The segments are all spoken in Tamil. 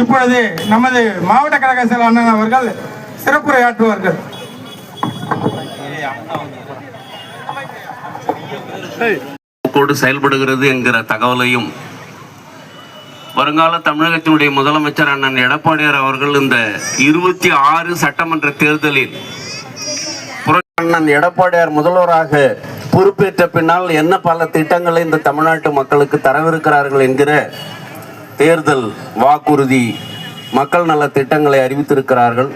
இப்பொழுது நமது மாவட்ட கழக செயலர் அண்ணன் அவர்கள் சிறப்புரையாற்றுவார்கள். செயல்படுகிறது என்கிற தகவலையும் வருங்கால தமிழகத்தினுடைய முதலமைச்சர் அண்ணன் எடப்பாடியார் அவர்கள் இந்த 26 சட்டமன்ற தேர்தலில் அண்ணன் எடப்பாடியார் முதல்வராக பொறுப்பேற்ற பின்னால் என்ன பல திட்டங்களை இந்த தமிழ்நாட்டு மக்களுக்கு தரவிருக்கிறார்கள் என்கிற தேர்தல் வாக்குறுதி மக்கள் நல திட்டங்களை அறிவித்திருக்கிறார்கள்.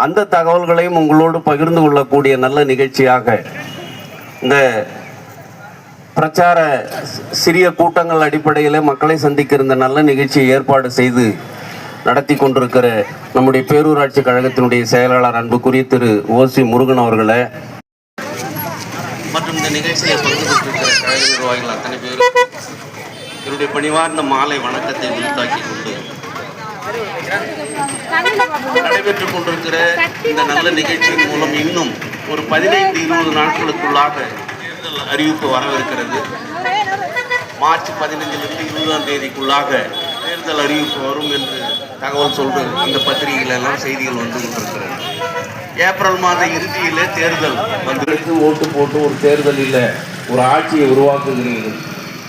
அந்த தகவல்களையும் உங்களோடு பகிர்ந்து கொள்ளக்கூடிய நல்ல நிகழ்ச்சியாக இந்த பிரச்சார சிறிய கூட்டங்கள் அடிப்படையில் மக்களை சந்திக்கிற இந்த நல்ல நிகழ்ச்சியை ஏற்பாடு செய்து நடத்தி கொண்டிருக்கிற நம்முடைய பேரூராட்சி கழகத்தினுடைய செயலாளர் அன்புக்குரிய திரு ஓசி முருகன் அவர்களை மற்றும் இந்த நிகழ்ச்சியை பங்கு பெற்றிருக்கிற கழக நிர்வாகிகள் அத்தனை பேரும் என்னுடைய பணிவார்ந்த மாலை வணக்கத்தை உரித்தாக்கி கொண்டு நடைபெற்றுக் கொண்டிருக்கிற இந்த நல்ல நிகழ்ச்சியின் மூலம் இன்னும் ஒரு 15-20 நாட்களுக்குள்ளாக தேர்தல் அறிவிப்பு வரவிருக்கிறது. மார்ச் 15லிருந்து 20ஆம் தேதிக்குள்ளாக தேர்தல் அறிவிப்பு வரும் என்று தகவல் சொல்ற அந்த பத்திரிகைகள் எல்லாம் செய்திகள் வந்து கொண்டிருக்கிறது. ஏப்ரல் மாத இறுதியிலே தேர்தல் வந்து ஓட்டு போட்டு ஒரு தேர்தலில் ஒரு ஆட்சியை உருவாக்குகிறீர்கள்.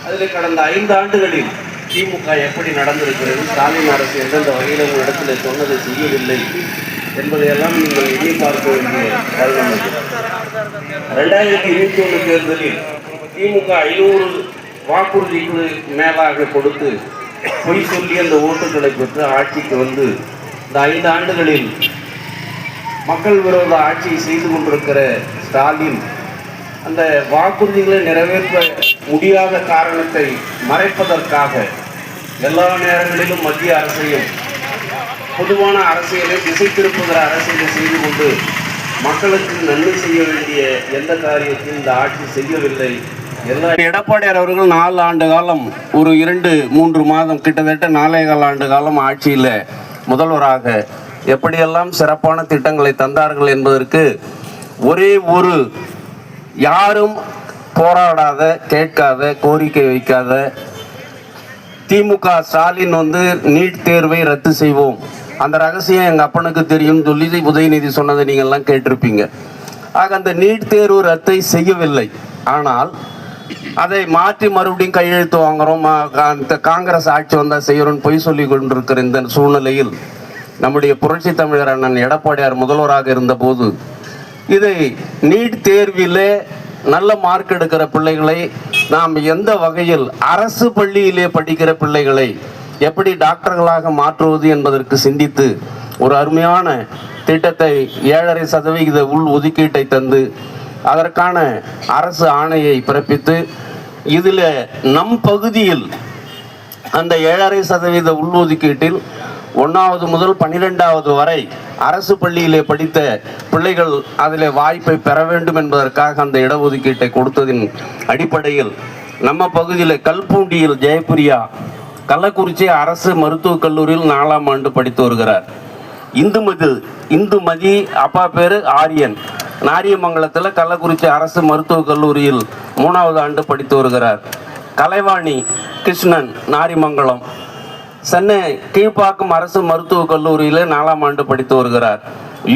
அதில் கடந்த 5 ஆண்டுகளில் திமுக எப்படி நடந்திருக்கிறது, ஸ்டாலின் அரசு எந்தெந்த வகையில் உங்களிடத்தில் சொன்னதை செய்யவில்லை என்பதையெல்லாம் நீங்கள் எண்ணி பார்க்க வேண்டிய தருணம். 2021 தேர்தலில் திமுக 500 வாக்குறுதிக்கு மேலாக கொடுத்து பொய் சொல்லி அந்த ஓட்டுகளை பெற்று ஆட்சிக்கு வந்து இந்த 5 ஆண்டுகளில் மக்கள் விரோத ஆட்சியை செய்து கொண்டிருக்கிற ஸ்டாலின் அந்த வாக்குறுதிகளை நிறைவேற்ற முடியாத காரணத்தை மறைப்பதற்காக எல்லா நேரங்களிலும் மத்திய அரசையும் பொதுவான அரசியலை திசை திருப்புகிற அரசியலை செய்து கொண்டு மக்களுக்கு நன்மை செய்ய வேண்டிய எந்த காரியத்தையும் இந்த ஆட்சி செய்யவில்லை. எடப்பாடியார் அவர்கள் 4 ஆண்டு காலம் ஒரு 2-3 மாதம் கிட்டத்தட்ட 4.25 ஆண்டு காலம் ஆட்சியில் முதல்வராக எப்படியெல்லாம் சிறப்பான திட்டங்களை தந்தார்கள் என்பதற்கு ஒரே ஒரு யாரும் போராடாத கேட்காத கோரிக்கை வைக்காத திமுக ஸ்டாலின் வந்து நீட் தேர்வை ரத்து செய்வோம், அந்த ரகசியம் எங்கள் அப்பனுக்கு தெரியும் சொல்லி உதயநிதி சொன்னதை நீங்கள்லாம் கேட்டிருப்பீங்க. ஆக அந்த நீட் தேர்வு ரத்தை செய்யவில்லை. ஆனால் அதை மாற்றி மறுபடியும் கையெழுத்து வாங்குறோம், காங்கிரஸ் ஆட்சி வந்தால் செய்கிறோம் பொய் சொல்லி கொண்டிருக்கிற இந்த சூழ்நிலையில் நம்முடைய புரட்சி தமிழர் அண்ணன் எடப்பாடியார் முதல்வராக இருந்தபோது இதை நீட் தேர்விலே நல்ல மார்க் எடுக்கிற பிள்ளைகளை நாம் எந்த வகையில் அரசு பள்ளியிலே படிக்கிற பிள்ளைகளை எப்படி டாக்டர்களாக மாற்றுவது என்பதற்கு சிந்தித்து ஒரு அருமையான திட்டத்தை 7.5% உள் ஒதுக்கீட்டை தந்து அதற்கான அரசு ஆணையை பிறப்பித்து இதில் நம் பகுதியில் அந்த 7.5% உள்ஒதுக்கீட்டில் 1வது முதல் 12வது வரை அரசு பள்ளியிலே படித்த பிள்ளைகள் அதில் வாய்ப்பை பெற வேண்டும் என்பதற்காக அந்த இடஒதுக்கீட்டை கொடுத்ததின் அடிப்படையில் நம்ம பகுதியில் கல்பூண்டியில் ஜெயபிரியா கள்ளக்குறிச்சி அரசு மருத்துவக் கல்லூரியில் 4ஆம் ஆண்டு படித்து வருகிறார். இந்துமதி அப்பா பேர் ஆரியன், நாரியமங்கலத்தில் கள்ளக்குறிச்சி அரசு மருத்துவக் கல்லூரியில் 3வது ஆண்டு படித்து வருகிறார். கலைவாணி கிருஷ்ணன் நாரிமங்கலம் சென்னை கீழ்ப்பாக்கம் அரசு மருத்துவக் கல்லூரியில் 4ஆம் ஆண்டு படித்து வருகிறார்.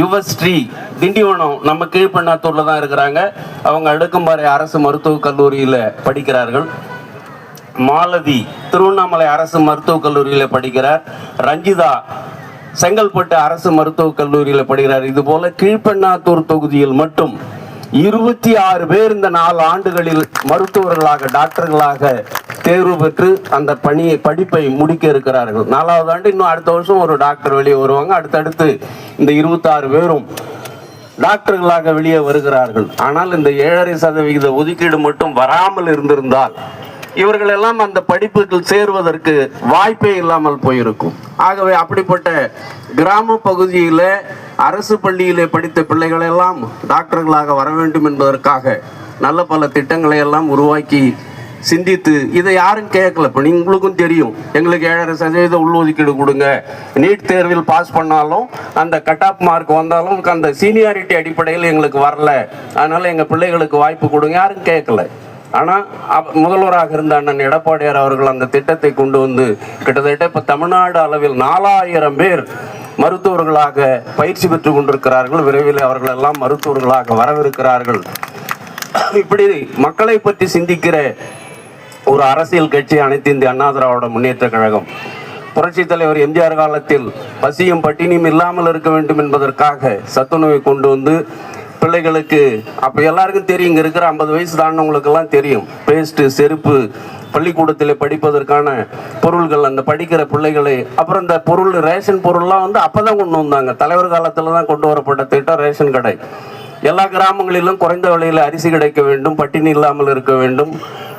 யுவஸ்ரீ திண்டிவனம் நம்ம கீழ்பெண்ணாத்தூரில் தான் இருக்கிறாங்க, அவங்க அடுக்கும்பாறை அரசு மருத்துவக் கல்லூரியில் படிக்கிறார்கள். மாலதி திருவண்ணாமலை அரசு மருத்துவக் கல்லூரியில் படிக்கிறார். ரஞ்சிதா செங்கல்பட்டு அரசு மருத்துவக் கல்லூரியில் படிக்கிறார். இதுபோல கீழ்பெண்ணாத்தூர் தொகுதியில் மட்டும் 26 பேர் இந்த 4 ஆண்டுகளில் மருத்துவர்களாக டாக்டர்களாக தேர்வு பெற்று அந்த படிப்பை முடிக்க இருக்கிறார்கள். 4வது ஆண்டு இன்னும் அடுத்த வருஷம் ஒரு டாக்டர் வெளியே வருவாங்க. அடுத்தடுத்து இந்த 26 பேரும் டாக்டர்களாக வெளியே வருகிறார்கள். ஆனால் இந்த 7.5% ஒதுக்கீடு மட்டும் வராமல் இருந்திருந்தால் இவர்கள் எல்லாம் அந்த படிப்புகள் சேருவதற்கு வாய்ப்பே இல்லாமல் போயிருக்கும். ஆகவே அப்படிப்பட்ட கிராம பகுதியில் அரசு பள்ளியிலே படித்த பிள்ளைகள் எல்லாம் டாக்டர்களாக வர வேண்டும் என்பதற்காக நல்ல பல திட்டங்களை எல்லாம் உருவாக்கி சிந்தித்து இதை யாரும் கேட்கல. இப்போ உங்களுக்கும் தெரியும், எங்களுக்கு 7.5% உள்ஒதுக்கீடு கொடுங்க, நீட் தேர்வில் பாஸ் பண்ணாலும் அந்த கட் ஆஃப் மார்க் வந்தாலும் அந்த சீனியாரிட்டி அடிப்படையில் எங்களுக்கு வரல, அதனால எங்கள் பிள்ளைகளுக்கு வாய்ப்பு கொடுங்க, யாரும் கேட்கல. ஆனால் முதல்வராக இருந்த அண்ணன் எடப்பாடியார் அவர்கள் அந்த திட்டத்தை கொண்டு வந்து கிட்டத்தட்ட இப்போ தமிழ்நாடு அளவில் 4000 பேர் மருத்துவர்களாக பயிற்சி பெற்று கொண்டிருக்கிறார்கள். விரைவில் அவர்கள் எல்லாம் மருத்துவர்களாக வரவிருக்கிறார்கள். இப்படி மக்களை பற்றி சிந்திக்கிற ஒரு அரசியல் கட்சி அனைத்து இந்திய அண்ணா திராவிட முன்னேற்ற கழகம். புரட்சி தலைவர் எம்ஜிஆர் காலத்தில் பசியும் பட்டினியும் இல்லாமல் இருக்க வேண்டும் என்பதற்காக சத்துணவை கொண்டு வந்து பிள்ளைகளுக்கு, அப்போ எல்லாருக்கும் தெரியும், இங்கே இருக்கிற 50 வயசு தாண்டவங்களுக்கெல்லாம் தெரியும், பேஸ்ட்டு செருப்பு, பள்ளிக்கூடத்தில் படிப்பதற்கான பொருள்கள், அந்த படிக்கிற பிள்ளைகளை, அப்புறம் இந்த பொருள் ரேஷன் பொருள்லாம் வந்து அப்போ தான் கொண்டு வந்தாங்க. தலைவர் காலத்தில் தான் கொண்டு வரப்பட்ட திட்டம் ரேஷன் கடை. எல்லா கிராமங்களிலும் குறைந்த விலையில் அரிசி கிடைக்க வேண்டும், பட்டினி இல்லாமல் இருக்க வேண்டும்,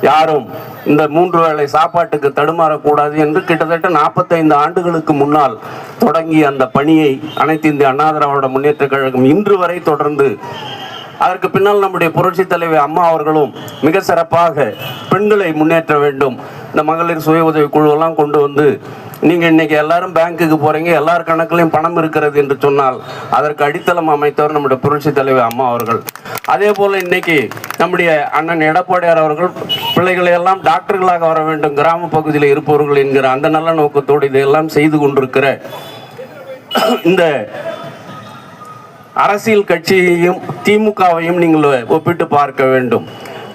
யாரும் இந்த 3 வேளை சாப்பாட்டுக்கு தடுமாறக்கூடாது என்று கிட்டத்தட்ட 45 ஆண்டுகளுக்கு முன்னால் தொடங்கிய அந்த பணியை அனைத்து இந்திய அண்ணா திராவிட முன்னேற்ற கழகம் இன்று வரை தொடர்ந்து, அதற்கு பின்னால் நம்முடைய புரட்சி தலைவர் அம்மா அவர்களும் மிக சிறப்பாக பெண்களை முன்னேற்ற வேண்டும், இந்த மகளிர் சுய உதவி குழுவெல்லாம் கொண்டு வந்து, நீங்கள் இன்னைக்கு எல்லாரும் பேங்க்குக்கு போகிறீங்க, எல்லார் கணக்குலையும் பணம் இருக்கிறது என்று சொன்னால் அதற்கு அடித்தளம் அமைத்தவர் நம்முடைய புரட்சி தலைவர் அம்மா அவர்கள். அதே போல் இன்னைக்கு நம்முடைய அண்ணன் எடப்பாடியார் அவர்கள் பிள்ளைகளை எல்லாம் டாக்டர்களாக வர வேண்டும், கிராம பகுதியில் இருப்பவர்கள் என்கிற அந்த நல்ல நோக்கத்தோடு இதையெல்லாம் செய்து கொண்டிருக்கிற இந்த அரசியல் கட்சியையும் திமுகவையும் நீங்கள் ஒப்பிட்டு பார்க்க வேண்டும்.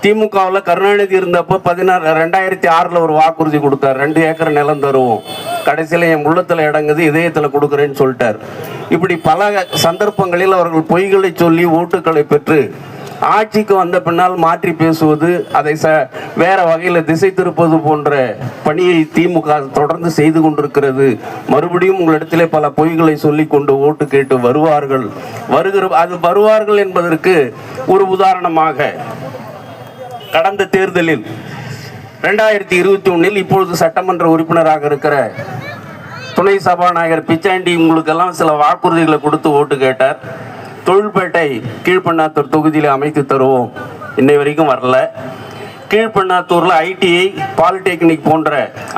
திமுகவில் கருணாநிதி இருந்தப்போ 2006 ஒரு வாக்குறுதி கொடுத்தார், 2 ஏக்கர் நிலம் தருவோம், கடைசியில் என் உள்ளத்தில் இடங்குது, இதயத்தில் கொடுக்குறேன்னு சொல்லிட்டார். இப்படி பல சந்தர்ப்பங்களில் அவர்கள் பொய்களை சொல்லி ஓட்டுக்களை பெற்று ஆட்சிக்கு வந்த பின்னால் மாற்றி பேசுவது, அதை வேற வகையில் திசை திருப்பது போன்ற பணியை திமுக தொடர்ந்து செய்து கொண்டிருக்கிறது. மறுபடியும் உங்களிடத்திலே பல பொய்களை சொல்லி கொண்டு ஓட்டு கேட்டு வருவார்கள். அது வருவார்கள் என்பதற்கு ஒரு உதாரணமாக கடந்த தேர்தலில் 2021 இப்பொழுது சட்டமன்ற உறுப்பினராக இருக்கிற துணை சபாநாயகர் பிச்சாண்டி உங்களுக்கெல்லாம் சில வாக்குறுதிகளை கொடுத்து ஓட்டு கேட்டார். தொழில்பேட்டை கீழ்பண்ணாத்தூர் தொகுதியில் அமைத்து தருவோம், இன்னை வரைக்கும் வரல. கீழ்பண்ணாத்தூரில் ஐடிஐ, பாலிடெக்னிக் போன்ற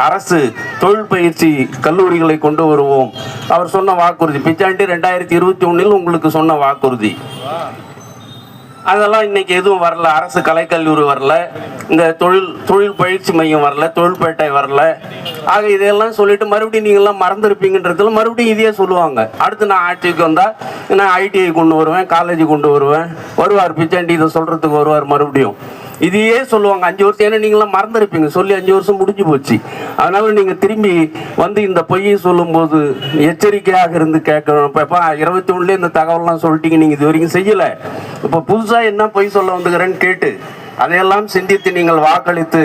அரசு தொழில் பயிற்சி கல்லூரிகளை கொண்டு வருவோம், அவர் சொன்ன வாக்குறுதி. பிச்சாண்டி 2021 உங்களுக்கு சொன்ன வாக்குறுதி அதெல்லாம் இன்னைக்கு எதுவும் வரல. அரசு கலைக்கல்லூரி வரல, இந்த தொழில் பயிற்சி மையம் வரல, தொழில்பேட்டை வரல. ஆக இதையெல்லாம் சொல்லிட்டு மறுபடியும் நீங்கள்லாம் மறந்துருப்பீங்கன்றதுல மறுபடியும் இதையே சொல்லுவாங்க. அடுத்து நான் ஆட்சிக்கு வந்தால் நான் ஐடிஐ கொண்டு வருவேன், காலேஜ் கொண்டு வருவார் பிச்சாண்டி, இதை சொல்கிறதுக்கு வருவார். மறுபடியும் இதையே சொல்லுவாங்க 5 வருஷம். ஏன்னா நீங்களாம் மறந்துருப்பீங்க, சொல்லி 5 வருஷம் முடிஞ்சு போச்சு. அதனால நீங்கள் திரும்பி வந்து இந்த பொய்யை சொல்லும்போது எச்சரிக்கையாக இருந்து கேட்கணும். இப்போ 21 இந்த தகவல்லாம் சொல்லிட்டீங்க, நீங்கள் இது வரைக்கும் செய்யலை, இப்போ புதுசாக என்ன பொய் சொல்ல வந்துக்கிறேன்னு கேட்டு அதையெல்லாம் சிந்தித்து நீங்கள் வாக்களித்து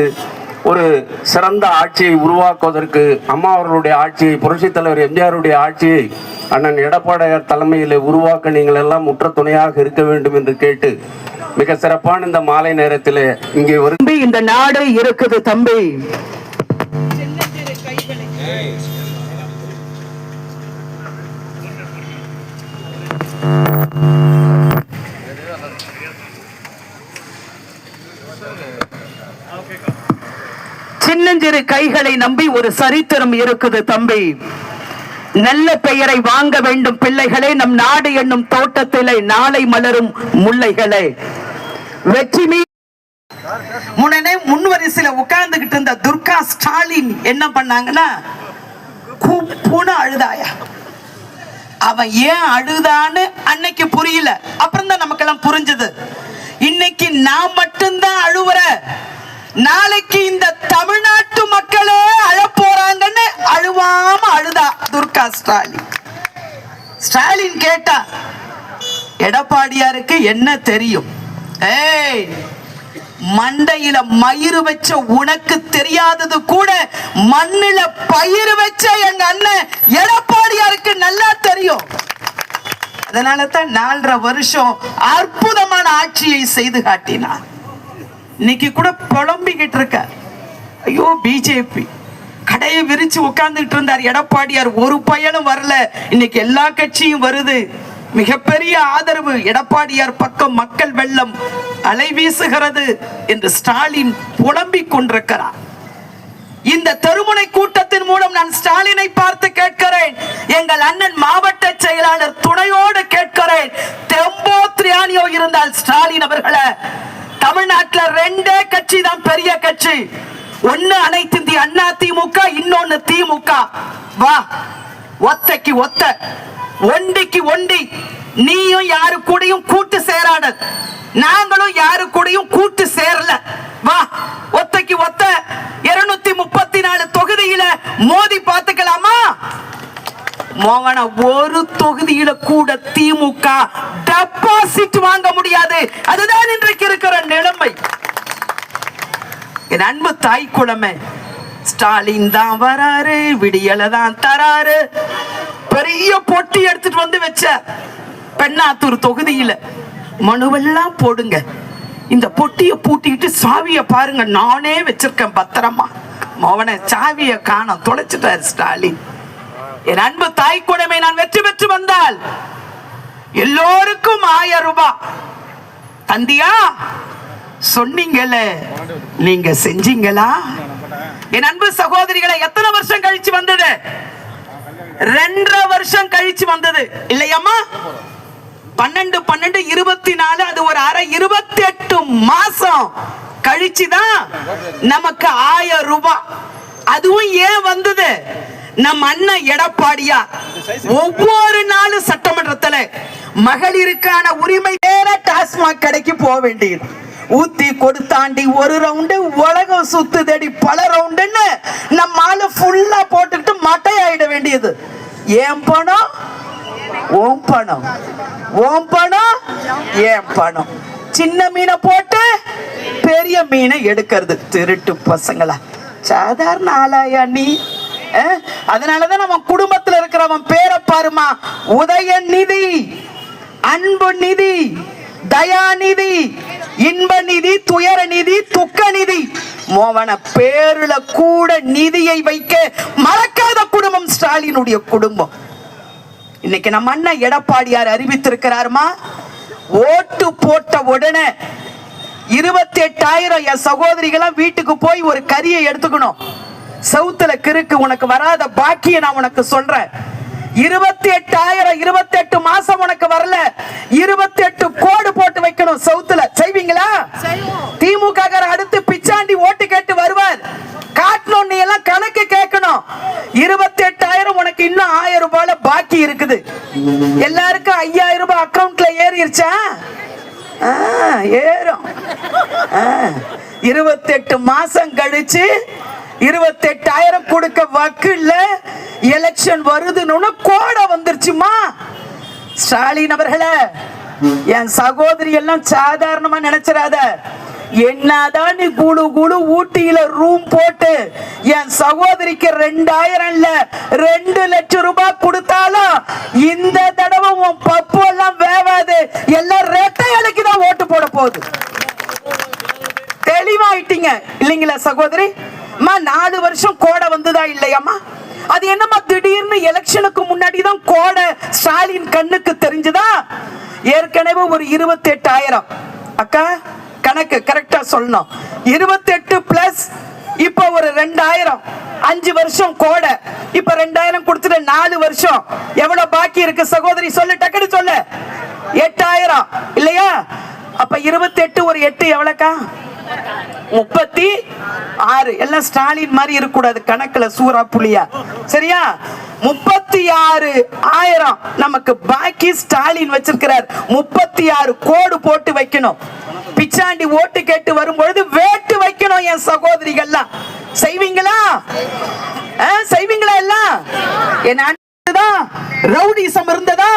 ஒரு சிறந்த ஆட்சியை உருவாக்குவதற்கு, அம்மா அவர்களுடைய ஆட்சியை, புரட்சி தலைவர் எம்ஜிஆருடைய ஆட்சியை அண்ணன் எடப்பாடியார் தலைமையில் உருவாக்க நீங்கள் எல்லாம் முற்ற துணையாக இருக்க வேண்டும் என்று கேட்டு மிக சிறப்பான இந்த மாலை நேரத்தில் இங்கே ஒரு இந்த நாடு இருக்குது தம்பி. சின்னஞ்சிறு கைகளை நம்பி ஒரு சரித்திரம் இருக்குது தம்பி. நல்ல பெயரை வாங்க வேண்டும் பிள்ளைகளே, நம் நாடு என்னும் தோட்டத்திலே நாளை மலரும் முல்லைகளே. வெற்றி முன்வரிசையில உட்கார்ந்துகிட்டு இருந்த துர்கா ஸ்டாலின் என்ன பண்ணாங்கன்னா, கூப்புன்னு அழுதாயா. அவன் ஏன் அழுதான்னு அன்னைக்கு புரியல, அப்புறம் தான் நமக்கெல்லாம் புரிஞ்சது. இன்னைக்கு நான் மட்டும்தான் அழுவுற, நாளைக்கு இந்த தமிழ்நாட்டு மக்களே அழப்போறாங்கன்னு அழுவாம அழுதா துர்கா ஸ்டாலின். ஸ்டாலின் கேட்டா, எடப்பாடியாருக்கு என்ன தெரியும்? ஏய், மண்டையில மயிறு வச்ச உனக்கு தெரியாதது கூட மண்ணில பயிர் வச்ச எங்க அண்ணன் எடப்பாடியாருக்கு நல்லா தெரியும். அதனால தான் 4.5 வருஷம் அற்புதமான ஆட்சியை செய்து காட்டினார். இன்னைக்கு கூட புலம்பிக்கிட்டு இருக்க, ஐயோ பிஜேபி கடையை விரிச்சு உட்கார்ந்துட்டு இருந்தார் எடப்பாடியார், ஒரு பயனும் வரல. இன்னைக்கு எல்லா கட்சியும் வருது, மிகப்பெரிய ஆதரவு, எடப்பாடியார் பக்கம் மக்கள் வெள்ளம் அலை வீசுகிறது என்று ஸ்டாலின் புலம்பிக் கொண்டிருக்கிறார். இந்த தெருமுனை கூட்டத்தின் மூலம் நான் ஸ்டாலினை பார்த்து கேட்கிறேன், எங்கள் அண்ணன் மாவட்ட செயலாளர் துணையோடு கேட்கிறேன், தெம்போ திரியானியோ இருந்தால் ஸ்டாலின் அவர்களை தமிழ்நாட்டு நாட்டுல ரெண்டே கட்சி தான் பெரிய கட்சி. ஒண்ணு அனைத்து இந்திய அண்ணா திமுக, இன்னொன்னு திமுக. வா, ஒத்தைக்கு ஒத்த, ஒண்டிக்கு ஒண்டி. நீயும் யாரு கூடயும் கூட்டு சேராட, நாங்களும் யாரு கூடயும் கூட்டு சேரல. வா, ஒத்தைக்கு ஒத்த 234 தொகுதியில மோதி பார்த்துக்கலாமா? மோகன, ஒரு தொகுதியில கூட திமுக டெபாசிட் வாங்க முடியாது. அதுதான் இன்றைக்கு இருக்கிற நிலைமை. என் அன்பு தாய் குலமே, ஸ்டாலின் தான் வராரு, விடியல தான் தராரு. பெரிய பொட்டி எடுத்துட்டு வந்து வச்ச பெண்ணாத்தூர் தொகுதியில மனுவெல்லாம் போடுங்க. இந்த பொட்டியை பூட்டிக்கிட்டு சாவிய பாருங்க, நானே வச்சிருக்கேன் பத்திரமா. மோகன, சாவிய காணோம், தொலைச்சிட்டாரு ஸ்டாலின். என் அன்பு தாய் குலமே, நான் வெற்றி பெற்று வந்தால் எல்லோருக்கும் 1000 ரூபாய் தந்தியா சொன்னீங்கல்ல, நீங்க செஞ்சீங்களா? என் அன்பு சகோதரிகளை, எத்தனை வருஷம் கழிச்சு வந்தது? 2.5 வருஷம் கழிச்சு வந்தது இல்லையம்மா? 12 12 24, அது ஒரு அரை 28 மாசம் கழிச்சுதான் நமக்கு 1000 ரூபாய். அதுவும் ஏன் வந்தது? நம் அண்ணன் எடப்பாடியார் ஒவ்வொரு நாளும் சட்டமன்றத்தில் மகளிருக்கான உரிமை வேற டாஸ்மாக் கடைக்கு போக வேண்டியது. ஊத்தி கொடுத்தாண்டி ஒரு ரவுண்டு, உலகம் சுத்துதடி பல ரவுண்டுன்னு நம்ம ஆளு ஃபுல்லா போட்டுக்கிட்டு மட்டை ஆயிட வேண்டியது. ஏன் பணம்? ஓம் பணம். ஓம் பணம், ஏன் பணம். சின்ன மீனை போட்டு பெரிய மீனை எடுக்கிறது. திருட்டு பசங்களா, சாதாரண ஆளாயா நீ? அதனாலதான் நம்ம குடும்பத்துல இருக்கிறவன் பேரை பாருமா, உதயநிதி, அன்பு நிதி, தயாநிதி, இன்ப நிதி, துயர நிதி, துக்க நிதி. மோகன, பேருல கூட நிதியை வைக்க மறக்காத குடும்பம் ஸ்டாலினுடைய குடும்பம். இன்னைக்கு நம்ம அண்ணன் எடப்பாடியார் அறிவித்திருக்கிறாருமா, ஓட்டு போட்ட உடனே 28,000 என் சகோதரிகள் வீட்டுக்கு போய் ஒரு கறியை எடுத்துக்கணும். சவுத்துல கிறுக்கு, உனக்கு வராத பாக்கிய நான் உனக்கு சொல்றேன். 28,000, 28 மாசம் உனக்கு வரல, 28 கோடு போட்டு வைக்கணும் சவுத்துல. செய்வீங்களா? திமுக அடுத்து பிச்சாண்டி ஓட்டு கேட்டு வருவார், காட்டணும். நீ எல்லாம் கணக்கு கேட்கணும். 28,000 உனக்கு இன்னும் 1000 ரூபாய் பாக்கி இருக்குது. எல்லாருக்கும் 5000 ரூபாய் அக்கவுண்ட்ல ஏறிடுச்சா? ஏறும். 28 மாசம் கழிச்சு 28,000 கொடுக்க வக்கில்ல. எலெக்ஷன் வருதுன்னு கோட வந்துருச்சுமா. ஸ்டாலின் அவர்களே, என் சகோதரி எல்லாம் சாதாரணமா நினைச்சிடாத. என்னதான் நீ குழு குழு ஊட்டியில ரூம் போட்டு என் சகோதரிக்கு 2000 இல்ல 2 லட்சம் ரூபாய் கொடுத்தாலும் இந்த தடவை உன் பப்பு எல்லாம் வேவாது. எல்லாம் ரெட்டை இலைக்கு தான் ஓட்டு போட போகுது. தெளிவாயிட்டீங்க இல்லைங்களா சகோதரி? 4 வருஷம் கோடை வந்ததா இல்லையாமா? அது என்னமா திடீர்னு எலெக்ஷனுக்கு முன்னாடி தான் கோடை ஸ்டாலின் கண்ணுக்கு தெரிஞ்சதா? ஏற்கனவே ஒரு 28,000 அக்கா கணக்கு கரெக்டா சொல்லணும். 28 பிளஸ் இப்ப ஒரு 2000, 5 வருஷம் கோடை. இப்ப 2000 கொடுத்துட்டு 4 வருஷம் எவ்வளவு பாக்கி இருக்கு சகோதரி? சொல்லு, டக்குனு சொல்லு. 8,000 இல்லையா? அப்ப 28 ஒரு 8 எவ்வளவுக்கா? 36. எல்லாம் ஸ்டாலின் மாதிரி இருக்கக்கூடாது கணக்குல, சூரா புலியா. சரியா? 36,000 நமக்கு பாக்கி ஸ்டாலின் வச்சிருக்கிறார். 36 கோடு போட்டு வைக்கணும். பிச்சாண்டி ஓட்டு கேட்டு வரும்பொழுது வேட்டு வைக்கணும் என் சகோதரிகள்லாம். செய்வீங்களா? செய்வீங்களா? எல்லாம் என் ரவுடிசம் இருந்ததா?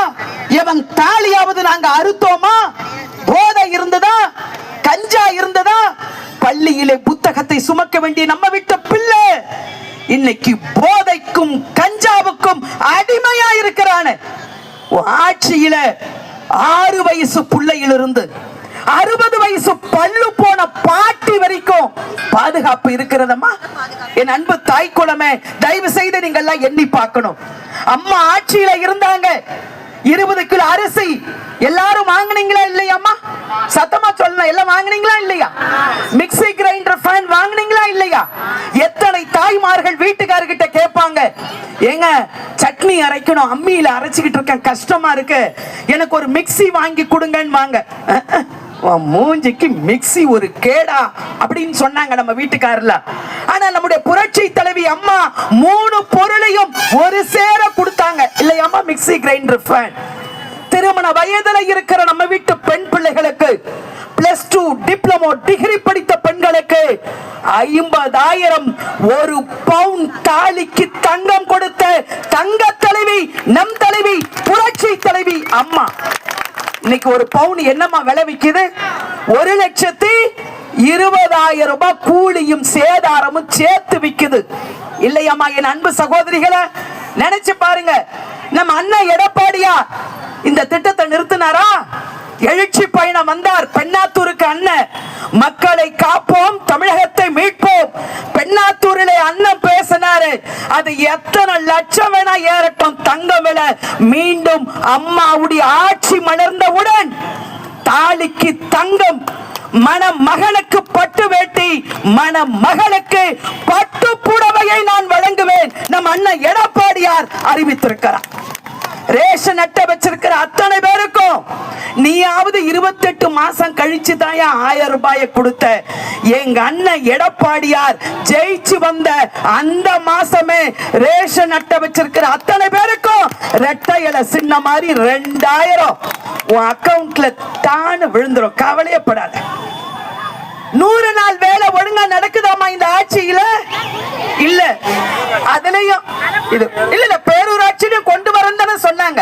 எவன் தாலியாவது நாங்க அறுத்தோமா? போதை இருந்ததா? கஞ்சா இருந்ததா? பள்ளியிலே புத்தகத்தை சுமக்க வேண்டிய நம்ம விட்ட பிள்ளை இன்னைக்கு போதைக்கும் கஞ்சாவுக்கும் அடிமையா இருக்கிறான. ஆட்சியில 6 வயசு பிள்ளையிலிருந்து 60 வயசு பல்லு போன பாட்டி வரைக்கும் பாதுகாப்பு இருக்கிறதம்மா. என் அன்பு தாய் குலமே, தயவு செய்து நீங்க எல்லாம் எண்ணி பார்க்கணும். அம்மா ஆட்சியில இருந்தாங்க. 20 கிலோ அரிசி எல்லாரும் வாங்குனீங்களா இல்லையாமா? சத்தமா சொல்லணும். எல்லாம் வாங்குனீங்களா இல்லையா? மிக்ஸி கிரைண்டர் ஃபேன் வாங்குனீங்களா இல்லையா? எத்தனை தாய்மார்கள் வீட்டுக்காரர்கிட்ட கேட்பாங்க, ஏங்க சட்னி அரைக்கணும், அம்மியில அரைச்சுக்கிட்டு இருக்கேன், கஷ்டமா இருக்கு, எனக்கு ஒரு மிக்ஸி வாங்கி கொடுங்கன்னு வாங்க. மூஞ்சிக்கு மிக்ஸி ஒரு கேடா அப்படின்னு சொன்னாங்க நம்ம வீட்டுக்காரர்ல. ஆனா நம்முடைய புரட்சி தலைவி அம்மா 3 பொருளையும் ஒரு சேர கொடுத்தாங்க இல்லையாமா? Mixie, grinder, fan. திருமண வயதுல இருக்கிற நம்ம வீட்டு பெண் பிள்ளைகளுக்கு, +2 டிப்ளமோ டிகிரி படித்த பெண்களுக்கு 50,000 1 பவுன் தாலிக்கு தங்கம் கொடுத்த தங்க தலைவி நம் தலைவி புரட்சி தலைவி அம்மா. இன்னைக்கு 1 பவுன் என்னமா விலை விக்குது? 1,20,000 ரூபாய் கூலியும் சேதாரமும் சேர்த்து விக்குது இல்லையாமா? என் அன்பு சகோதரிகளை நினைச்சு பாருங்க. நம்ம அண்ணன் எடப்பாடியார் இந்த திட்டத்தை நிறுத்தினாரா? எழுச்சி பயணம் வந்தார் பெண்ணாத்தூருக்கு அண்ணன். மக்களை காப்போம், தமிழகத்தை மீட்போம். பெண்ணாத்தூரிலே அண்ணன் பேசினாரு. அது எத்தனை லட்சம் வேணா ஏறட்டும், தங்கம் விலை. மீண்டும் அம்மாவுடைய ஆட்சி மலர்ந்தவுடன் தாலிக்கு தங்கம், மணமகனுக்கு பட்டு வேட்டி, மணமகளுக்கு பட்டு புடவையை நான் வழங்குவேன். நம் அண்ணன் எடப்பாடியார் அறிவித்திருக்கிறார். ரேஷன் அட்டை வச்சிருக்கிற அத்தனை பேருக்கும் நீயாவது 28 மாசம் கழிச்சு தான் 1000 ரூபாயை கொடுத்த. எங்க அண்ணன் எடப்பாடியார் ஜெயிச்சு வந்த அந்த மாசமே ரேஷன் அட்டை வச்சிருக்கிற அத்தனை பேருக்கும் ரெட்டை இலை சின்ன மாதிரி 2000 உன் அக்கவுண்ட்ல தானு விழுந்துரும். கவலையப்படாத. 100 நாள் வேலை ஒழுங்கா நடக்குதாமா இந்த ஆட்சியில? இல்ல. அதுலயும் இது இல்ல, பேரூராட்சியிலும் கொண்டு வரந்தானே சொன்னாங்க.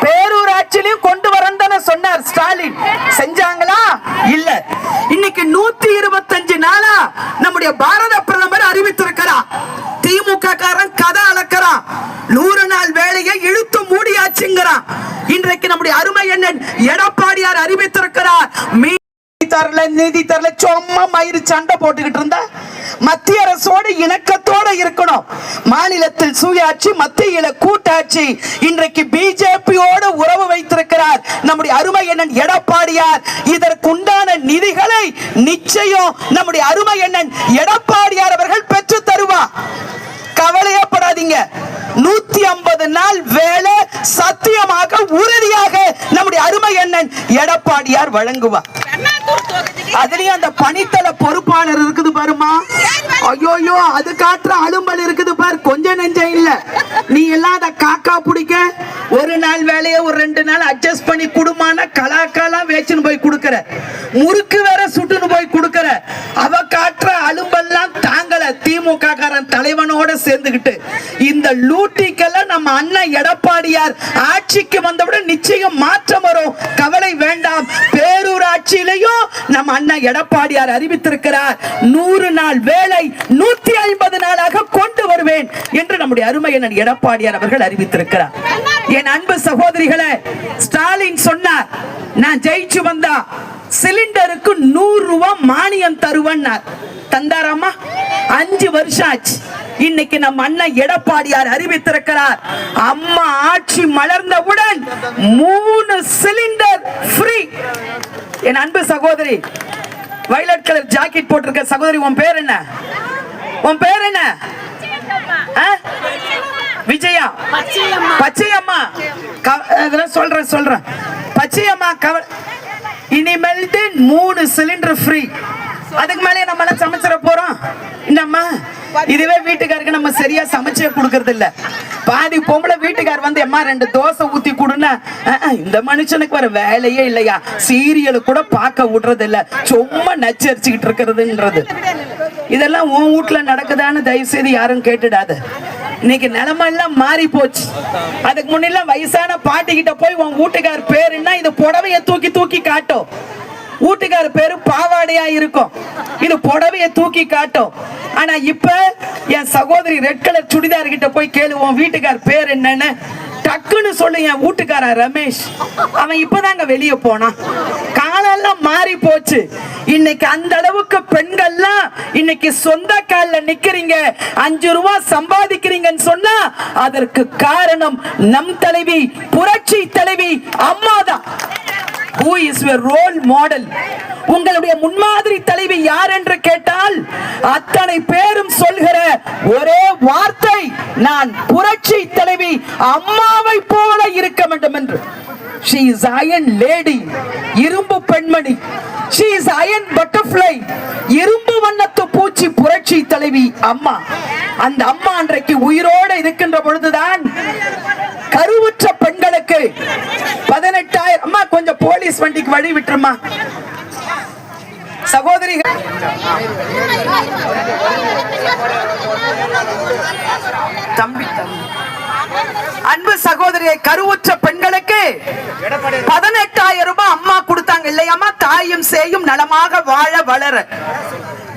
பேரூராட்சியிலும் கொண்டு வரந்தானே சொன்னார் ஸ்டாலின். செஞ்சாங்களா? இல்ல. இன்னைக்கு 125 நாளா நம்முடைய பாரத பிரதமர் அறிவித்திருக்கிறார். திமுக காரன் கதை அளக்கிறான். 100 நாள் வேலையை இழுத்து மூடியாச்சுங்கிறான். இன்றைக்கு நம்முடைய அருமை அண்ணன் எடப்பாடியார் அறிவித்திருக்கிறார். நிதி தரல சும்மா மயிறு சண்டை போட்டுக்கிட்டு இருந்தா மத்திய அரசோடு இணக்கத்தோட இருக்கணும். மாநிலத்தில் சுயாட்சி, மத்தியில கூட்டாட்சி. இன்றைக்கு பிஜேபியோடு உறவு வைத்திருக்கிறார் நம்முடைய அருமை அண்ணன் எடப்பாடியார். இதற்கு உண்டான நிதிகளை நிச்சயம் நம்முடைய அருமை அண்ணன் எடப்பாடியார் அவர்கள் பெற்று தருவார். கவலையப்படாதீங்க. 150 நாள் வேலை சத்தியமாக உறுதியாக நம்முடைய அருமை அண்ணன் எடப்பாடியார் வழங்குவார். அதுலயும் அந்த பணித்தள பொறுப்பாளர் இருக்குது பாருமா, ஐயோ அது காட்டுற அலும்பல் இருக்குது பாரு. கொஞ்சம் நெஞ்சம் இல்ல. நீ எல்லாம் அத காக்கா பிடிக்க 1 நாள் வேலையை ஒரு 2 நாள் அட்ஜஸ்ட் பண்ணி குடுமான கலாக்காலாம் வேச்சுன்னு போய் கொடுக்கற, முறுக்கு வேற சுட்டுன்னு போய் கொடுக்கற. அவ காட்டுற அலும்பெல்லாம் தாங்கல. திமுக காரன் தலைவனோட சேர்ந்துகிட்டு இந்த லூட்டிக்கெல்லாம் நம்ம அண்ணன் எடப்பாடியார் ஆட்சிக்கு வந்தவுடன் நிச்சயம் மாற்றம் வரும். கவலை வேண்டாம். பேரூராட்சியிலையும் நம்ம அண்ணன் எடப்பாடியார் அறிவித்திருக்கிறார். 100 நாள் வேலை 150 நாளாக கொண்டு வருவேன் என்று நம்முடைய அருமை அண்ணன் எடப்பாடியார் அவர்கள் அறிவித்திருக்கிறார். என் அன்பு சகோதரிகளே, ஸ்டாலின் சொன்னார், நான் ஜெயிச்சு வந்தா சிலிண்டருக்கு 100 ரூபாய் மானியம் தருவன்னார். தந்தாராமா? 5 வருஷம் ஆச்சு. இன்னைக்கு நம்ம அண்ணன் எடப்பாடியார் அறிவித்திருக்கிறார். அம்மா ஆட்சி மலர்ந்தவுடன் 3 சிலிண்டர் ஃப்ரீ. என் அன்பு சகோதரி, வயலட் கலர் ஜாக்கெட் போட்டிருக்க சகோதரி, உன் பேர் என்ன? உன் பேர் என்ன? விஜயா? பச்சையம்மா. சொல்றேன் பச்சையம்மா. இனிமேல் 3 சிலிண்டர் ஃப்ரீ. அதுக்கு மேலே நம்ம எல்லாம் சமைச்சிட போறோம். என்னம்மா, இதுவே வீட்டுக்காருக்கு நம்ம சரியா சமைச்சே கொடுக்கறது இல்ல. பாதி பொம்பளை வீட்டுக்கார் வந்து எம்மா 2 தோசை ஊத்தி கொடுன்னா, இந்த மனுஷனுக்கு வர வேலையே இல்லையா, சீரியல் கூட பார்க்க விடுறது இல்ல, சும்மா நச்சரிச்சுக்கிட்டு இருக்கிறதுன்றது. இதெல்லாம் உன் வீட்டுல நடக்குதான்னு தயவு செய்து யாரும் கேட்டுடாத. இன்னைக்கு நிலைமெல்லாம் மாறி போச்சு. அதுக்கு முன்னெல்லாம் வயசான பாட்டி கிட்ட போய் உன் வீட்டுக்கார் பேருன்னா இது புடவைய தூக்கி தூக்கி காட்டும். வீட்டுக்கார பேரு பாவாடையா இருக்கும், இது புடவைய தூக்கி காட்டும். ஆனா இப்ப என் சகோதரி ரெட் கலர் சுடிதார் கிட்ட போய் கேளு, உன் வீட்டுக்கார் பேர் என்னன்னு, டக்குன்னு சொல்லு. என் வீட்டுக்காரன் ரமேஷ், அவன் இப்பதாங்க வெளியே போனான். காலெல்லாம் மாறி போச்சு. இன்னைக்கு அந்த அளவுக்கு பெண்கள்லாம் இன்னைக்கு சொந்த கால்ல நிக்கிறீங்க, 5 ரூபாய் சம்பாதிக்கிறீங்கன்னு சொன்னா அதற்கு காரணம் நம் தலைவி புரட்சி தலைவி அம்மாதான். Who is your role model? உங்களுடைய முன்மாதிரி தலைவி யார் என்று கேட்டால் அத்தனை பேரும் சொல்கிற ஒரே வார்த்தை, நான் புரட்சி தலைவி அம்மாவை போல இருக்க வேண்டும் என்று. she is iron lady, இரும்பு பெண்மணி. she is iron butterfly, இரும்பு வண்ணத்து பூச்சி புரட்சி தலைவி அம்மா. அந்த அம்மா அன்றைக்கு உயிரோடு இருக்கின்ற பொழுதுதான் கருவுற்ற பெண்களுக்கு 18,000. அம்மா கொஞ்சம் போலீஸ் வண்டிக்கு வழி விட்டுருமா சகோதரிகள். தம்பி அன்பு சகோதரியை, கருவுற்ற பெண்களுக்கு 18,000 ரூபாய் அம்மா கொடுத்தாங்க இல்லையாமா? தாயும் சேயும் நலமாக வாழ வளர.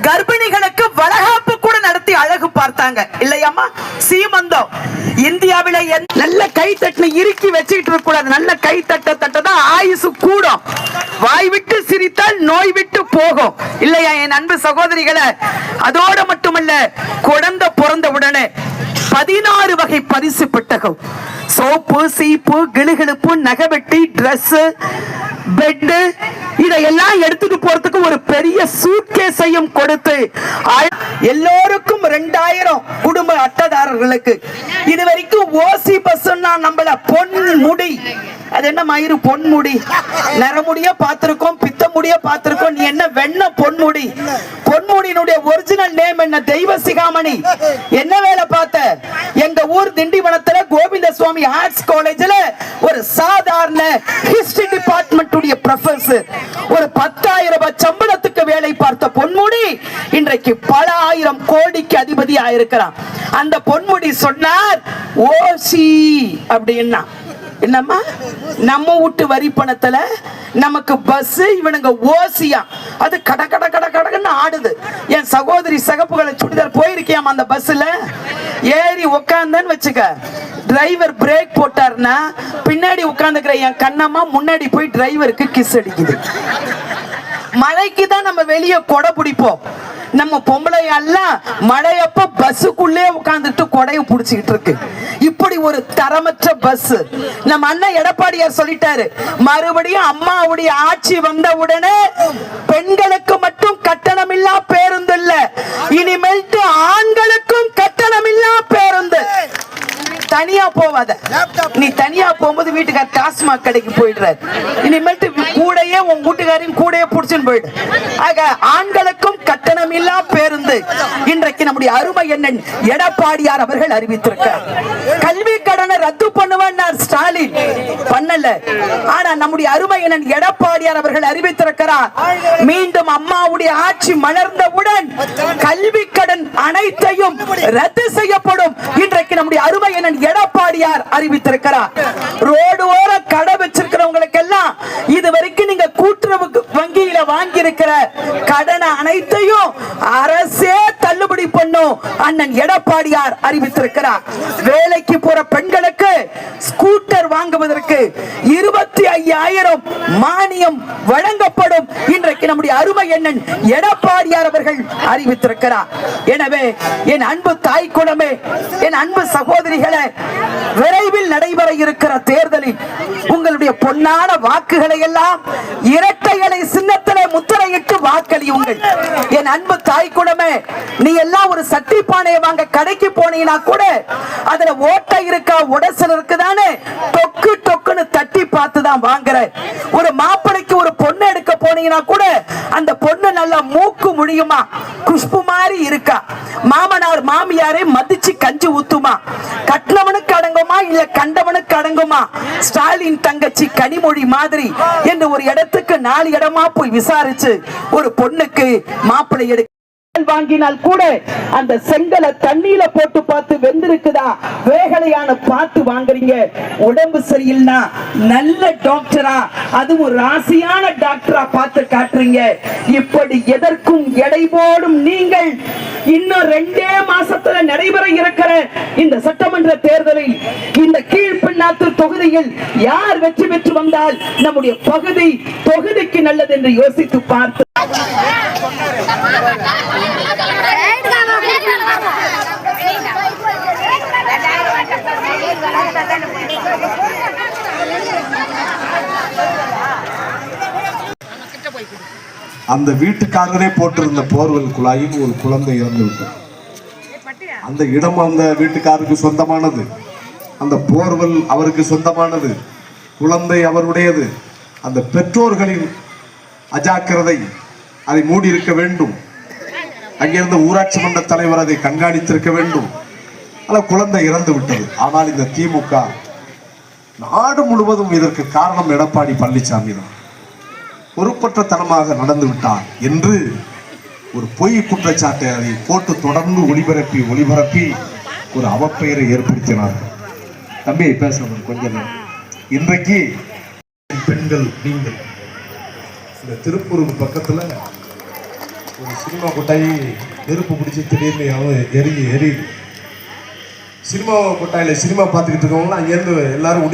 கர்ப்பிணிகளுக்கு வளகாப்பு கூட நடத்தி அழகு பார்த்தாங்க இல்லையாமா? சீமந்தம். இந்தியாவில நல்ல கை தட்டு இறுக்கி வச்சுக்கிட்டு இருக்க கூடாது. நல்ல கை தட்டதான் ஆயுசு கூடும். வாய் விட்டு சிரித்தால் நோய் விட்டு போகும் இல்லையா என் அன்பு சகோதரிகளை? அதோட மட்டுமல்ல, குழந்தை பிறந்த உடனே 16 வகை பரிசு பெட்டகம், சோப்பு, சீப்பு, கிளுகிழுப்பு, நகவெட்டி, டிரெஸ், பெட்டு, இதையெல்லாம் எடுத்துட்டு போறதுக்கு ஒரு பெரிய சூட்கேஸையும் கொடுத்து எல்லோருக்கும் 2000 குடும்ப அட்டைதாரர்களுக்கு. இது வரைக்கும் ஓசி பஸ் நம்மள பொன் முடி, அது என்ன மயிறு பொன்முடி, நரமுடிய பார்த்திருக்கோம், பித்த முடிய பார்த்திருக்கோம். நீ என்ன வெண்ண பொன்முடி? பொன்முடியினுடைய ஒரிஜினல் நேம் என்ன? தெய்வ சிகாமணி. என்ன வேலை பார்த்த? எங்க ஊர் திண்டிவனத்துல கோவிந்த சுவாமி ஆர்ட்ஸ் காலேஜ்ல ஒரு சாதாரண ஹிஸ்டரி டிபார்ட்மெண்ட் உடைய ப்ரொஃபசர். ஒரு 10,000 ரூபாய் சம்பளத்துக்கு வேலை பார்த்த பொன்முடி இன்றைக்கு பல ஆயிரம் கோடிக்கு அதிபதி ஆயிருக்கிறான். அந்த பொன்முடி சொன்னார் ஓசி அப்படின்னா. என்னம்மா? நம்ம வீட்டு வரி பணத்துல நமக்கு பஸ், இவனுங்க ஓசியா. அது கட கட கட கடன்னு ஆடுது. என் சகோதரி சகப்புகளை சுடிதார் போயிருக்கியாமா அந்த பஸ்ல ஏறி உட்கார்ந்தன்னு வச்சுக்க, டிரைவர் பிரேக் போட்டார்னா பின்னாடி உட்கார்ந்துக்கிற என் கண்ணம்மா முன்னாடி போய் டிரைவருக்கு கிஸ் அடிக்குது. மழைக்கு தான் நம்ம வெளியே கொடை பிடிப்போம். நம்ம பொம்பளை எல்லாம் மழையப்ப பஸ்ஸுக்குள்ளே உட்கார்ந்துட்டு கொடையை புடிச்சுக்கிட்டு இருக்கு. இப்படி ஒரு தரமற்ற பஸ். நம்ம அண்ணன் எடப்பாடியார் சொல்லிட்டாரு, மறுபடியும் அம்மாவுடைய ஆட்சி வந்த உடனே பெண்களுக்கு மட்டும் கட்டணமில்லா பேருந்து இல்ல, இனிமேல்ட்டு ஆண்களுக்கும் கட்டணமில்லா பேருந்து. தனியா போவாத. நீ தனியா போகும்போது வீட்டுக்கார டாஸ்மாக் கடைக்கு போயிடுறாரு. இனிமேட்டு கூடையே உன் வீட்டுக்காரையும் கூடையே புடிச்சுன்னு போயிடு. ஆக ஆண்களுக்கும் கட்டணம் இல்லா பேருந்து இன்றைக்கு நம்முடைய அருமை எண்ணன் எடப்பாடியார் அவர்கள் அறிவித்திருக்கிறார். கல்வி கடனை ரத்து பண்ணுவார் ஸ்டாலின், பண்ணல. ஆனா நம்முடைய அருமை எண்ணன் எடப்பாடியார் அவர்கள் அறிவித்திருக்கிறார், மீண்டும் அம்மாவுடைய ஆட்சி மலர்ந்தவுடன் கல்வி கடன் அனைத்தையும் ரத்து செய்யப்படும். இன்றைக்கு நம்முடைய அருமை எண்ணன் எடப்பாடியார் அறிவித்திருக்கிறார். ரோடு ஓர கடை வச்சிருக்கிறவங்களுக்கு எல்லாம் இதுவரைக்கும் நீங்க கூட்டுறவு வங்கியில வாங்கி இருக்கிற கடனை அனைத்தையும் அரசே தள்ளுபடி பண்ணும் அண்ணன் எடப்பாடியார் அறிவித்திருக்கிறார். வேலைக்கு போற பெண்களுக்கு ஸ்கூட்டர் வாங்குவதற்கு 25,000 மானியம் வழங்கப்படும். இன்றைக்கு நம்முடைய அருமை எண்ணன் எடப்பாடியார் அவர்கள் அறிவித்திருக்கிறார். எனவே என் அன்பு தாய் குலமே, என் அன்பு சகோதரிகளை, விரைவில் நடைபெற இருக்கிற தேர்தலில் உங்களுடைய பொன்னான வாக்குகளை எல்லாம் இரட்டை இலை சின்னத்திலே முத்திரையிட்டு வாக்களியுங்கள். என் அன்பு தாய் குலமே, நீ எல்லாம் ஒரு சட்டி பானையை வாங்க கடைக்கு போனீங்கன்னா கூட அதுல ஓட்டை இருக்கா உடசல் இருக்குதானே டொக்கு டொக்குன்னு தட்டி பார்த்து தான் வாங்குற. ஒரு மாப்பிளைக்கு ஒரு பொண்ணு எடுக்க போனீங்கன்னா கூட அந்த பொண்ணு நல்லா மூக்கு முடியுமா, குஷ்பு மாதிரி இருக்கா, மாமனார் மாமியாரை மதிச்சு கஞ்சி ஊத்துமா, கட்டணவனுக்கு அடங்குமா இல்ல கண்டவனுக்கு அடங்குமா, ஸ்டாலின் தங்கச்சி கனிமொழி மாதிரி என்று ஒரு இடத்துக்கு 4 இடமா போய் விசாரிச்சு ஒரு பொண்ணுக்கு மாப்பிள்ளை எடுக்க வாங்கினால் கூட அந்த செங்கலை தண்ணீல போட்டு பார்த்து வெந்திருக்குதா வேகலையான பார்த்து வாங்குறீங்க. உடம்பு சரியில்லைனா நல்ல டாக்டரா, அதுவும் ராசியான டாக்டரா பார்த்து காட்டுறீங்க. இப்படி எதற்கும் எடை போடும் நீங்கள் இன்னும் 2 மாசத்துல நடைபெற இருக்கிற இந்த சட்டமன்ற தேர்தலில் இந்த கீழ்பெண்ணாத்தூர் தொகுதியில் யார் வெற்றி பெற்று வந்தால் நம்முடைய பகுதி தொகுதிக்கு நல்லது என்று யோசித்து பார்த்து அந்த வீட்டுக்காரரே போட்டிருந்த போர்வெல் குழாயில் ஒரு குழந்தை இறந்து விட்டது. அந்த இடம் அந்த வீட்டுக்காரருக்கு சொந்தமானது, அந்த போர்வெல் அவருக்கு சொந்தமானது. குழந்தை அவருடையது. அந்த பெற்றோர்களின் அஜாக்கிரதை அதை மூடி இருக்க வேண்டும். அங்கிருந்த ஊராட்சி மன்ற தலைவர் அதை கண்காணித்திருக்க வேண்டும். ஆனால் குழந்தை இறந்து விட்டது. ஆனால் இந்த திமுக நாடு முழுவதும் இதற்கு காரணம் எடப்பாடி பழனிசாமி தான். பொறுப்பற்றத்தனமாக நடந்து விட்டார் என்று ஒரு பொய் குற்றச்சாட்டை அதை போட்டு தொடர்ந்து ஒளிபரப்பி ஒரு அவப்பெயரை ஏற்படுத்தினார்கள். தம்பியை பேசணும் கொஞ்ச நேரம். இன்றைக்கு பெண்கள் நீங்கள் இந்த திருப்பூருக்கு பக்கத்துல ஒரு சினிமா கொட்டாயி நெருப்பு பிடிச்சி திடீர்னு எரி சினிமா கொட்டாயில சினிமா பார்த்துக்கிட்டு இருக்கவங்களாம் அங்கேருந்து எல்லாரும்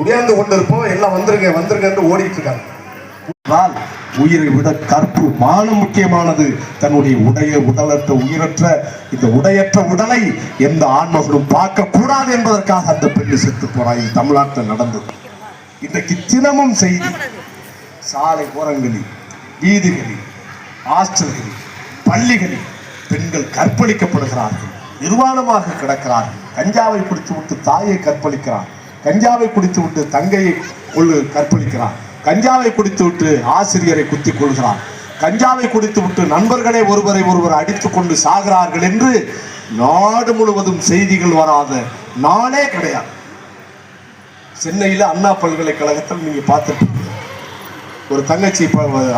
உடையாந்து கொண்டு இருப்போம். எல்லாம் வந்துருங்க ஓடிட்டு இருக்காங்க. உயிரை விட கற்பு மானம் முக்கியமானது. தன்னுடைய உடலற்ற உயிரற்ற இந்த உடையற்ற உடலை எந்த ஆண்மகளும் பார்க்க கூடாது என்பதற்காக அந்த பெண்ணு செத்து போறாய். தமிழ்நாட்டில் நடந்தது. இன்றைக்கு தினமும் செய்தி சாலை ஓரங்களில், வீதிகளில், ஹாஸ்டல்களில், பள்ளிகளில் பெண்கள் கற்பழிக்கப்படுகிறார்கள், நிர்வாணமாக கிடக்கிறார்கள். கஞ்சாவை குடித்து விட்டு தாயை கற்பழிக்கிறார், கஞ்சாவை குடித்து விட்டு தங்கையை கற்பழிக்கிறார், கஞ்சாவை குடித்து விட்டு ஆசிரியரை குத்திக் கொள்கிறார், கஞ்சாவை குடித்து விட்டு நண்பர்களே ஒருவர் அடித்துக் கொண்டு சாகிறார்கள் என்று நாடு முழுவதும் செய்திகள் வராத நாளே கிடையாது. சென்னையில் அண்ணா பல்கலைக்கழகத்தில் நீங்க பார்த்துட்டு ஒரு தங்கச்சி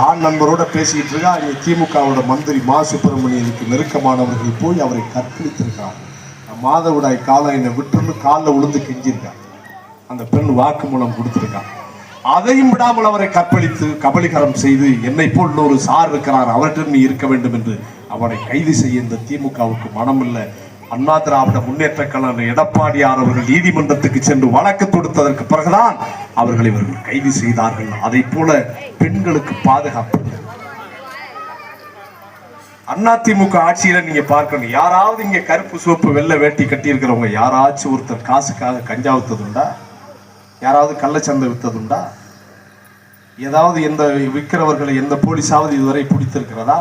ஆண் நண்பரோட பேசிக்கிட்டு இருக்கா. இங்கே திமுகவோட மந்திரி மா சுப்பிரமணியனுக்கு நெருக்கமானவர்கள் போய் அவரை கற்பழித்திருக்கிறார். மாதவிடாய் காலம் என்னை விட்டுன்னு காலில் விழுந்து கெஞ்சிருக்கார். அந்த பெண் வாக்குமூலம் கொடுத்திருக்கார். அதையும் விடாமல் அவரை கற்பழித்து கபலீகரம் செய்து என்னை போல் ஒரு சார் இருக்கிறார், அவர்கிட்ட நீ இருக்க வேண்டும் என்று அவரை கைது செய்ய இந்த திமுகவுக்கு மனமில்லை. அண்ணா திராவிட முன்னேற்ற கழக எடப்பாடியார் அவர்கள் நீதிமன்றத்துக்கு சென்று வழக்கு தொடுத்ததற்கு பிறகுதான் அவர்களை இவர்கள் கைது செய்தார்கள். அதை போல பெண்களுக்கு பாதுகாப்பு அதிமுக ஆட்சியில நீங்க பார்க்கணும். யாராவது இங்க கருப்பு சோப்பு வெள்ளை வேட்டி கட்டி இருக்கிறவங்க யாராச்சும் ஒருத்தர் காசுக்காக கஞ்சா வித்ததுண்டா? யாராவது கள்ளச்சந்தை வித்ததுண்டா? ஏதாவது எந்த விற்கிறவர்களை எந்த போலீஸாவது இதுவரை பிடித்திருக்கிறதா?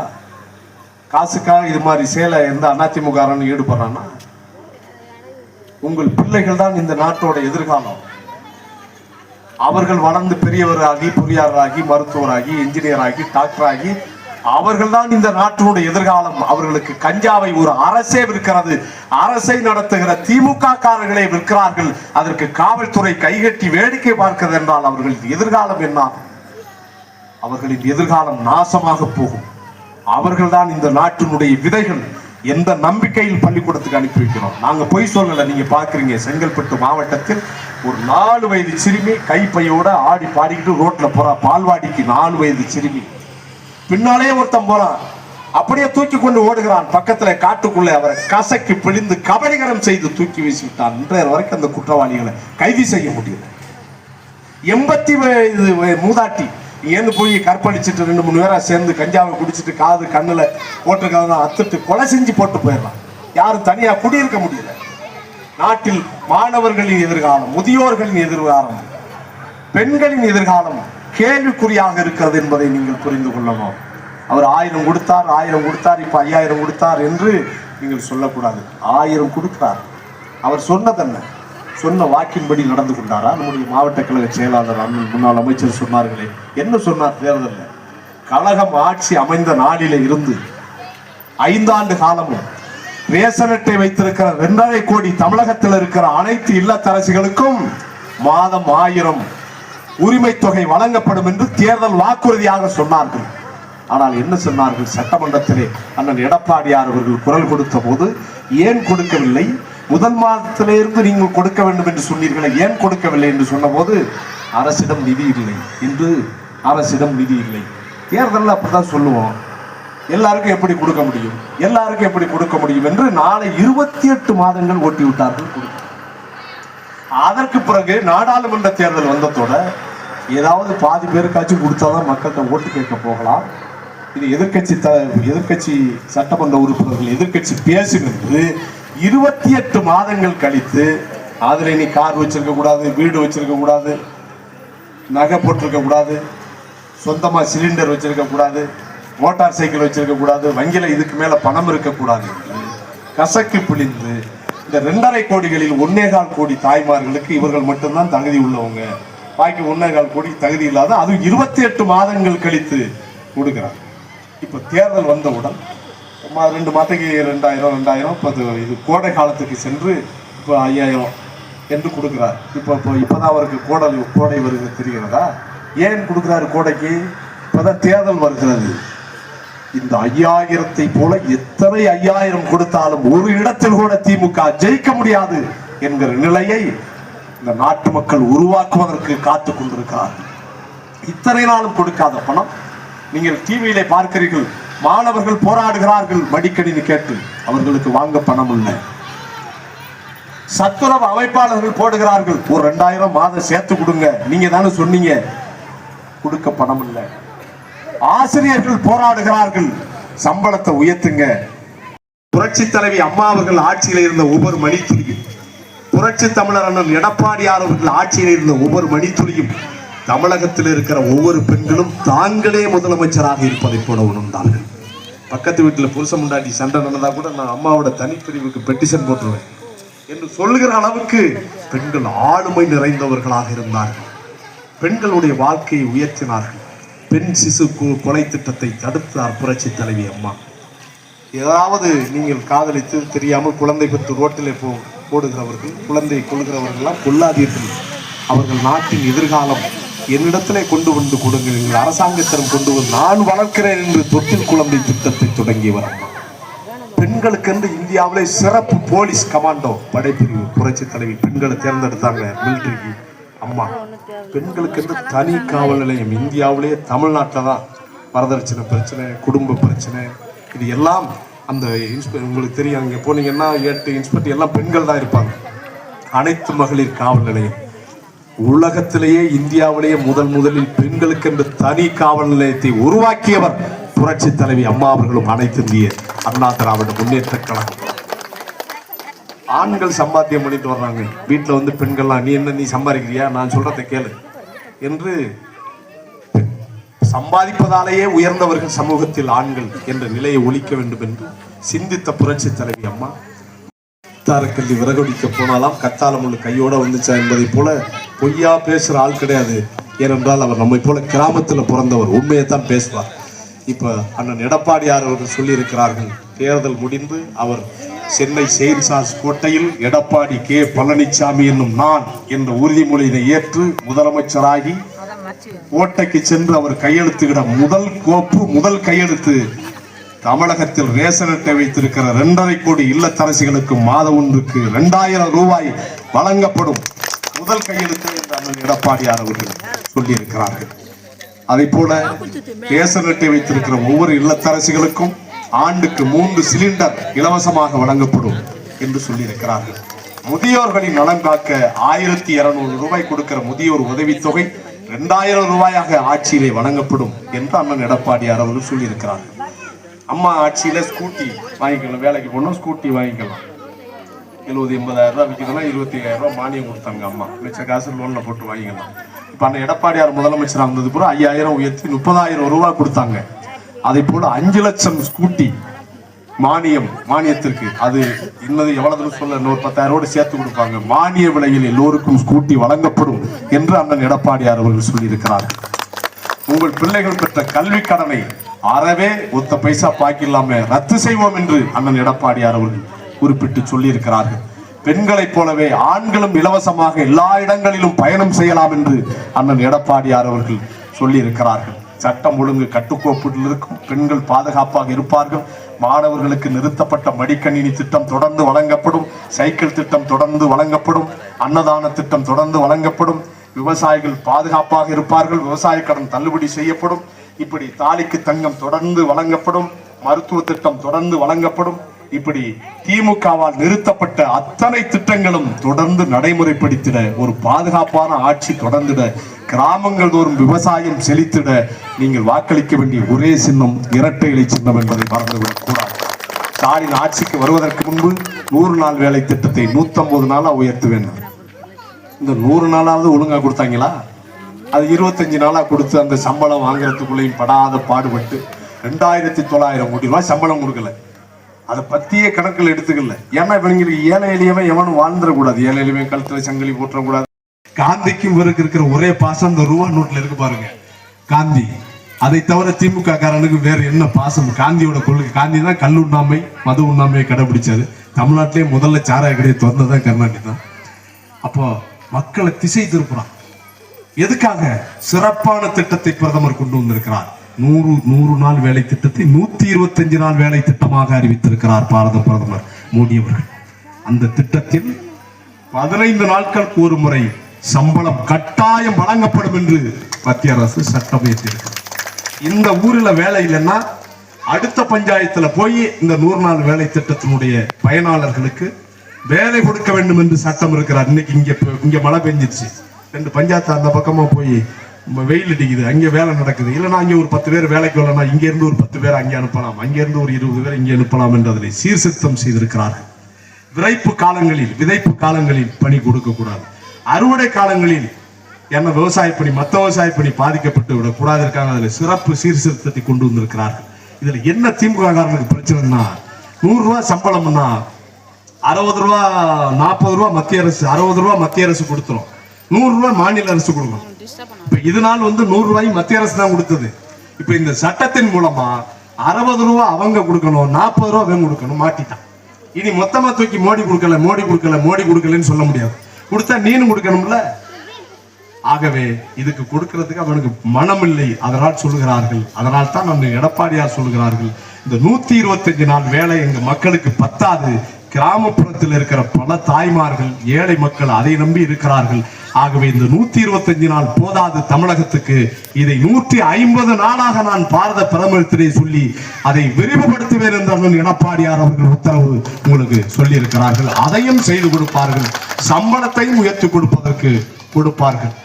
காசுக்காக இது மாதிரி சேலை எந்த அதிமுக ஈடுபடுறான்னா? உங்கள் பிள்ளைகள் தான் இந்த நாட்டோட எதிர்காலம். அவர்கள் வளர்ந்து பெரியவராகி, பொறியாளராகி, மருத்துவராகி, என்ஜினியராகி, டாக்டராகி அவர்கள் தான் இந்த நாட்டினுடைய எதிர்காலம். அவர்களுக்கு கஞ்சாவை ஒரு அரசே விற்கிறது. அரசை நடத்துகிற திமுக காரர்களே விற்கிறார்கள். அதற்கு காவல்துறை கைகட்டி வேடிக்கை பார்க்கிறது என்றால் அவர்களின் எதிர்காலம் என்ன? அவர்களின் எதிர்காலம் நாசமாக போகும். அவர்கள் தான் இந்த நாட்டினுடைய விதைகள். எந்த நம்பிக்கையில் பள்ளிக்கூடத்துக்கு அனுப்பி வைக்கிறோம்? நாங்க பொய் சொல்லல. நீங்க பாக்குறீங்க, செங்கல்பட்டு மாவட்டத்தில் ஒரு 4 வயது சிறுமி கைப்பையோட ஆடி பாடிக்கிட்டு ரோட்ல போறா. பால்வாடிக்கு 4 வயது சிறுமி. பின்னாலே ஒருத்தன் போறான், அப்படியே தூக்கி கொண்டு ஓடுகிறான். பக்கத்துல காட்டுக்குள்ளே அவரை கசக்கி பிழிந்து கபலீகரம் செய்து தூக்கி வீசிவிட்டான். இன்றைய வரைக்கும் அந்த குற்றவாளிகளை கைது செய்ய முடியல. 80 வயது மூதாட்டி ஏன்னு போய் கற்பழிச்சுட்டு 2-3 பேரா சேர்ந்து கஞ்சாவை குடிச்சிட்டு காது கண்ணுல போட்டிருக்காங்க அத்துட்டு கொலை செஞ்சு போட்டு போயிடலாம். யாரும் தனியா குடியிருக்க முடியல. நாட்டில் மாணவர்களின் எதிர்காலம், முதியோர்களின் எதிர்காலம், பெண்களின் எதிர்காலம் கேள்விக்குறியாக இருக்கிறது என்பதை நீங்கள் புரிந்து கொள்ளணும். அவர் 1000 கொடுத்தார், இப்ப 5000 கொடுத்தார் என்று நீங்கள் சொல்லக்கூடாது. 1000 கொடுக்கிறார். அவர் சொன்னதென்ன? சொன்ன வாக்கின்படி நடந்து கொண்டாரா? நம்முடைய மாவட்ட கழக செயலாளர் முன்னாள் அமைச்சர் சொன்னார்களே, என்ன சொன்னார்? தேர்தலில் கழகம் ஆட்சி அமைந்த நாளில இருந்து 5 ஆண்டு காலமும் ரேஷன் அட்டை வைத்திருக்கிற 2.5 கோடி தமிழகத்தில் இருக்கிற அனைத்து இல்லத்தரசிகளுக்கும் மாதம் 1000 உரிமை தொகை வழங்கப்படும் என்று தேர்தல் வாக்குறுதியாக சொன்னார்கள். ஆனால் என்ன சொன்னார்கள்? சட்டமன்றத்திலே அண்ணன் எடப்பாடியார் அவர்கள் குரல் கொடுத்த போது ஏன் கொடுக்கவில்லை, முதல் மாதத்திலிருந்து நீங்கள் கொடுக்க வேண்டும் என்று சொன்னீர்களே, ஏன் கொடுக்கவில்லை என்று சொன்ன போது அரசிடம் நிதி இல்லை என்று, அரசிடம் நிதி இல்லை. தேர்தலில் அப்படிதான் சொல்லுவோம், எல்லாருக்கும் எப்படி கொடுக்க முடியும், எல்லாருக்கும் எப்படி கொடுக்க முடியும் என்று நாளை 28 மாதங்கள் ஓட்டி விட்டார்கள். அதற்கு பிறகு நாடாளுமன்ற தேர்தல் வந்ததோட ஏதாவது பாதி பேருக்காச்சும் கொடுத்தாதான் மக்கள்கிட்ட ஓட்டு கேட்க போகலாம். இது எதிர்கட்சி சட்டமன்ற உறுப்பினர்கள் எதிர்கட்சி பேசும் என்று 28 மாதங்கள் கழித்து அதுல நீ கார் வச்சிருக்க கூடாது, வீடு வச்சிருக்க கூடாது, நகை போட்டிருக்க கூடாது, சொந்தமா சிலிண்டர் வச்சிருக்க கூடாது, மோட்டார் சைக்கிள் வச்சிருக்க கூடாது, வங்கியில இதுக்கு மேல பணம் இருக்கக்கூடாது, கசக்கி பிழிந்து இந்த 2.5 கோடிகளில் 1.25 கோடி தாய்மார்களுக்கு இவர்கள் மட்டும்தான் தகுதி உள்ளவங்க, பாக்கி 1.25 கோடி தகுதி இல்லாத, அது 28 மாதங்கள் கழித்து கொடுக்கிறார். இப்ப தேர்தல் வந்தவுடன் 2 மாதத்துக்கு 2000 இப்போ இது கோடை காலத்துக்கு சென்று இப்போ 5000 என்று கொடுக்கிறார். இப்பதான் அவருக்கு கோடை வருகிறது தெரிகிறதா? ஏன் கொடுக்கிறாரு கோடைக்கு? இப்பதான் தேர்தல் வருகிறது. இந்த 5000 போல எத்தனை 5000 கொடுத்தாலும் ஒரு இடத்தில் கூட திமுக ஜெயிக்க முடியாது என்கிற நிலையை இந்த நாட்டு மக்கள் உருவாக்குவதற்கு காத்துக் கொண்டிருக்கிறார்கள். இத்தனை நாளும் கொடுக்காத பணம் நீங்கள் டிவியிலே பார்க்கிறீர்கள். மாணவர்கள் போராடுகிறார்கள் மடிக்கணினி கேட்டு, அவர்களுக்கு வாங்க பணம் இல்லை. சத்துணவு அமைப்பாளர்கள் போடுகிறார்கள், ஒரு 2000 மாதம் சேர்த்து கொடுங்க, நீங்க தானே சொன்னீங்க, கொடுக்க பணம் இல்லை. ஆசிரியர்கள் போராடுகிறார்கள், சம்பளத்தை உயர்த்துங்க. புரட்சி தலைவி அம்மா அவர்கள் ஆட்சியில் இருந்த ஒவ்வொரு மணித்துளியும், புரட்சி தமிழர் அண்ணன் எடப்பாடியார் அவர்கள் ஆட்சியில் இருந்த ஒவ்வொரு மணித்துளியும் தமிழகத்தில் இருக்கிற ஒவ்வொரு பெண்களும் தாங்களே முதலமைச்சராக இருப்பதை போல உணர்ந்தார்கள். பக்கத்து வீட்டில் புருஷ முண்டாட்டி சண்டை நடந்தா கூட நான் அம்மாவோட தனிப்பிரிவுக்கு பெட்டிஷன் போட்டுருவேன் என்று சொல்லுகிற அளவுக்கு பெண்கள் ஆளுமை நிறைந்தவர்களாக இருந்தார்கள். பெண்களுடைய வாழ்க்கையை உயர்த்தினார்கள். பெண் சிசு கொலை திட்டத்தை தடுத்தார் புரட்சி தலைவி அம்மா. ஏதாவது நீங்கள் காதலித்து தெரியாமல் குழந்தை பெற்று ரோட்டிலே போடுகிறவர்கள், குழந்தை கொள்கிறவர்கள்லாம் கொள்ளாதீர்கள், அவர்கள் நாட்டின் எதிர்காலம், என்னிடத்திலே கொண்டு வந்து கொடுங்கள், எங்கள் அரசாங்கத்திடம் கொண்டு வந்து நான் வளர்க்கிறேன் என்று தொட்டில் குழந்தை திட்டத்தை தொடங்கியவர். பெண்களுக்கென்று இந்தியாவிலே சிறப்பு போலீஸ் கமாண்டோ படைப்பிரிவு புரட்சி தலைவி பெண்களை தேர்ந்தெடுத்தாங்க மிலிட்டரிக்கு அம்மா. பெண்களுக்கென்று தனி காவல் நிலையம் இந்தியாவிலே தமிழ்நாட்டில் தான். வரதட்சணை பிரச்சனை, குடும்ப பிரச்சனை, இது எல்லாம் அந்த உங்களுக்கு தெரியும், அங்கே போனீங்கன்னா 8 இன்ஸ்பெக்டர் எல்லாம் பெண்கள் தான் இருப்பாங்க. அனைத்து மகளிர் காவல் நிலையம் உலகத்திலேயே இந்தியாவிலேயே முதலில் பெண்களுக்கென்று தனி காவல் நிலையத்தை உருவாக்கியவர் புரட்சி தலைவி அம்மா அவர்களும் அனைத்து இந்திய அண்ணா திராவிட முன்னேற்ற கழகம். ஆண்கள் சம்பாத்தியம் பண்ணிட்டு வர்றாங்க, வீட்டில் வந்து பெண்கள்லாம் நீ சம்பாதிக்கிறியா, நான் சொல்றதை கேளு என்று சம்பாதிப்பதாலேயே உயர்ந்தவர்கள் சமூகத்தில் ஆண்கள் என்ற நிலையை ஒழிக்க வேண்டும் என்று சிந்தித்த புரட்சி தலைவி அம்மா. கல்லி விறகுடிக்க போனாலாம் கத்தால முள்ளு கையோட வந்துச்சா என்பதை போல பொய்யா பேசுற ஆள் கிடையாது. ஏனென்றால் அவர் நம்மை போல கிராமத்தில் பிறந்தவர், உண்மையைத்தான் பேசுவார். இப்ப அண்ணன் எடப்பாடியார் அவர்கள் சொல்லி இருக்கிறார்கள், தேர்தல் முடிந்து அவர் சென்னை செயின்ட் ஜார்ஜ் கோட்டையில் எடப்பாடி கே பழனிசாமி என்னும் நான் என்ற உறுதிமொழியை ஏற்று முதலமைச்சராகி கோட்டைக்கு சென்று அவர் கையெழுத்துகிற முதல் கையெழுத்து தமிழகத்தில் ரேஷன் அட்டை வைத்திருக்கிற 2.5 கோடி இல்லத்தரசிகளுக்கு மாதம் ஒன்றுக்கு 2000 ரூபாய் வழங்கப்படும் முதல் கையெழுத்து என்று அண்ணன் எடப்பாடியார் அவர்கள் சொல்லி இருக்கிறார்கள். அதை போல ரேஷன் அட்டை வைத்திருக்கிற ஒவ்வொரு இல்லத்தரசிகளுக்கும் ஆண்டுக்கு 3 சிலிண்டர் இலவசமாக வழங்கப்படும் என்று சொல்லி இருக்கிறார்கள். முதியோர்களின் நலன் காக்க 1200 ரூபாய் கொடுக்கிற முதியோர் உதவித்தொகை 2000 ரூபாயாக ஆட்சியிலே வழங்கப்படும் என்று அண்ணன் எடப்பாடியார் அவர்கள் சொல்லி இருக்கிறார்கள். அம்மா ஆட்சியில ஸ்கூட்டி வாங்கிக்கலாம், வேலைக்கு போனோம் ஸ்கூட்டி வாங்கிக்கலாம், 70-80,000 ரூபாய் விற்கிறதுனா 25,000 ரூபாய் மானியம் கொடுத்தாங்க அம்மா, மிச்ச காசு லோன்ல போட்டு வாங்கிக்கலாம். இப்ப அண்ணன் எடப்பாடியார் முதலமைச்சராக இருந்தது பூரா 5000 உயர்த்தி 30,000 ரூபாய் கொடுத்தாங்க. அதை போல 5 லட்சம் ஸ்கூட்டி மானியத்திற்கு, அது இன்னது எவ்வளவு சொல்ல, இன்னொரு 10,000 சேர்த்து கொடுப்பாங்க. மானிய விலையில் எல்லோருக்கும் ஸ்கூட்டி வழங்கப்படும் என்று அண்ணன் எடப்பாடியார் அவர்கள் சொல்லி இருக்கிறார்கள். உங்கள் பிள்ளைகள் பெற்ற கல்வி கடனை அறவே ஒத்த பைசா பாக்கில்லாம ரத்து செய்வோம் என்று அண்ணன் எடப்பாடியார் அவர்கள் குறிப்பிட்டு சொல்லி இருக்கிறார்கள். பெண்களைப் போலவே ஆண்களும் இலவசமாக எல்லா இடங்களிலும் பயணம் செய்யலாம் என்று அண்ணன் எடப்பாடியார் அவர்கள் சொல்லி இருக்கிறார்கள். சட்டம் ஒழுங்கு கட்டுக்கோப்பில் இருக்கும், பெண்கள் பாதுகாப்பாக இருப்பார்கள். மாணவர்களுக்கு நிறுத்தப்பட்ட மடிக்கணினி திட்டம் தொடர்ந்து வழங்கப்படும், சைக்கிள் திட்டம் தொடர்ந்து வழங்கப்படும், அன்னதான திட்டம் தொடர்ந்து வழங்கப்படும், விவசாயிகள் பாதுகாப்பாக இருப்பார்கள், விவசாய கடன் தள்ளுபடி செய்யப்படும், இப்படி தாலிக்கு தங்கம் தொடர்ந்து வழங்கப்படும், மருத்துவ திட்டம் தொடர்ந்து வழங்கப்படும். இப்படி திமுகவால் நிறுத்தப்பட்ட அத்தனை திட்டங்களும் தொடர்ந்து நடைமுறைப்படுத்திட, ஒரு பாதுகாப்பான ஆட்சி தொடர்ந்திட, கிராமங்கள் தோறும் விவசாயம் செழித்திட நீங்கள் வாக்களிக்க வேண்டிய ஒரே சின்னம் இரட்டை இலை சின்னம் என்பதை மறந்துவிடக் கூடாது. ஸ்டாலின் ஆட்சிக்கு வருவதற்கு முன்பு 100 நாள் வேலை திட்டத்தை 150 நாளா உயர்த்த வேண்டும். இந்த 100 நாளாவது ஒழுங்கா கொடுத்தாங்களா? அது 25 நாளா கொடுத்து அந்த சம்பளம் வாங்குறதுக்குள்ளேயும் படாத பாடுபட்டு 2900 கோடி ரூபாய் சம்பளம் கொடுக்கல. அதை பத்தியே கணக்கில் எடுத்துக்கல. ஏன்னா இவங்களுக்கு ஏழை எளியவன் எவனும் வாழ்ந்துடக்கூடாது, ஏழை எளியவன் கழுத்துல சங்கிலி போட்டுறக்கூடாது. காந்திக்கும் இவருக்கு இருக்கிற ஒரே பாசம் அந்த ரூபா நோட்ல இருக்கு பாருங்க, காந்தி. அதை தவிர திமுக காரனுக்கு வேற என்ன பாசம்? காந்தியோட கொள்கை. காந்தி தான் கல் உண்ணாமை மது உண்ணாமையை கடைபிடிச்சாரு. தமிழ்நாட்டிலே முதல்ல சாராய கடையை திறந்ததான் கருணாநிதி தான். அப்போ மக்களை திசை திருப்புறான். எதுக்காக? சிறப்பான திட்டத்தை பிரதமர் கொண்டு வந்திருக்கிறார். 100 நாள் வேலை திட்டத்தை 125 நாள் வேலை திட்டமாக அறிவித்திருக்கிறார் பாரத பிரதமர் மோடி அவர்கள். அந்த திட்டத்தில் 15 நாட்களுக்கு ஒரு முறை சம்பளம் கட்டாயம் வழங்கப்படும் என்று மத்திய அரசு சட்டம் இயற்றியிருக்கிறது. இந்த ஊரில் வேலை இல்லைன்னா அடுத்த பஞ்சாயத்துல போய் இந்த 100 நாள் வேலை திட்டத்தினுடைய பயனாளர்களுக்கு வேலை கொடுக்க வேண்டும் என்று சட்டம் இருக்கிறார். இன்னைக்கு இங்க மழை பெஞ்சிருச்சு, 2 பஞ்சாயத்து அந்த பக்கமா போய் வெயில் அடிக்குது, அங்க வேலை நடக்குது. இல்லைன்னா அங்கே ஒரு 10 பேர் வேலைக்கு வரலன்னா இங்க இருந்து ஒரு 10 பேர் அங்கே அனுப்பலாம், அங்க இருந்து ஒரு 20 பேர் இங்கே அனுப்பலாம் என்று அதனை சீர்திருத்தம் செய்திருக்கிறார்கள். விதைப்பு காலங்களில் பணி கொடுக்க கூடாது. அறுவடை காலங்களில் என்ன விவசாய பணி மற்ற விவசாய பணி பாதிக்கப்பட்டு விடக்கூடாது இருக்காங்க. அதில் சிறப்பு சீர்திருத்தத்தை கொண்டு வந்திருக்கிறார்கள். இதுல என்ன திமுக காரனுக்கு பிரச்சனைனா, 100 ரூபாய் சம்பளம்னா 60 ரூபா 40 ரூபா மத்திய அரசு, 60 ரூபா மத்திய அரசு கொடுத்துரும், 100 ரூபாய் மாநில அரசு கொடுக்கணும். இப்ப இதனால் 100 ரூபாய் மத்திய அரசு தான் கொடுத்தது. இப்ப இந்த சட்டத்தின் மூலமா 60 ரூபா அவங்க கொடுக்கணும், 40 ரூபா அவங்க கொடுக்கணும், மாட்டிட்டான். இனி மொத்தமா தூக்கி மோடி கொடுக்கலன்னு சொல்ல முடியாது. கொடுத்தா நீனும் கொடுக்கணும்ல. ஆகவே இதுக்கு கொடுக்கிறதுக்கு அவனுக்கு மனம் இல்லை. அதனால் சொல்லுகிறார்கள், அதனால் தான் நம்ம எடப்பாடியார் சொல்லுகிறார்கள், இந்த 125 நாள் வேலை எங்க மக்களுக்கு பத்தாது. கிராமப்புறத்தில் இருக்கிற பல தாய்மார்கள் ஏழை மக்கள் அதை நம்பி இருக்கிறார்கள். ஆகவே இந்த 125 நாள் போதாது தமிழகத்துக்கு. இதை 150 நாளாக நான் பாரத பிரதமரிடத்திலே சொல்லி அதை விரிவுபடுத்துவேன் என்று எடப்பாடியார் அவர்கள் உத்தரவு உங்களுக்கு சொல்லி இருக்கிறார்கள். அதையும் செய்து கொடுப்பார்கள், சம்பளத்தையும் உயர்த்தி கொடுப்பார்கள்.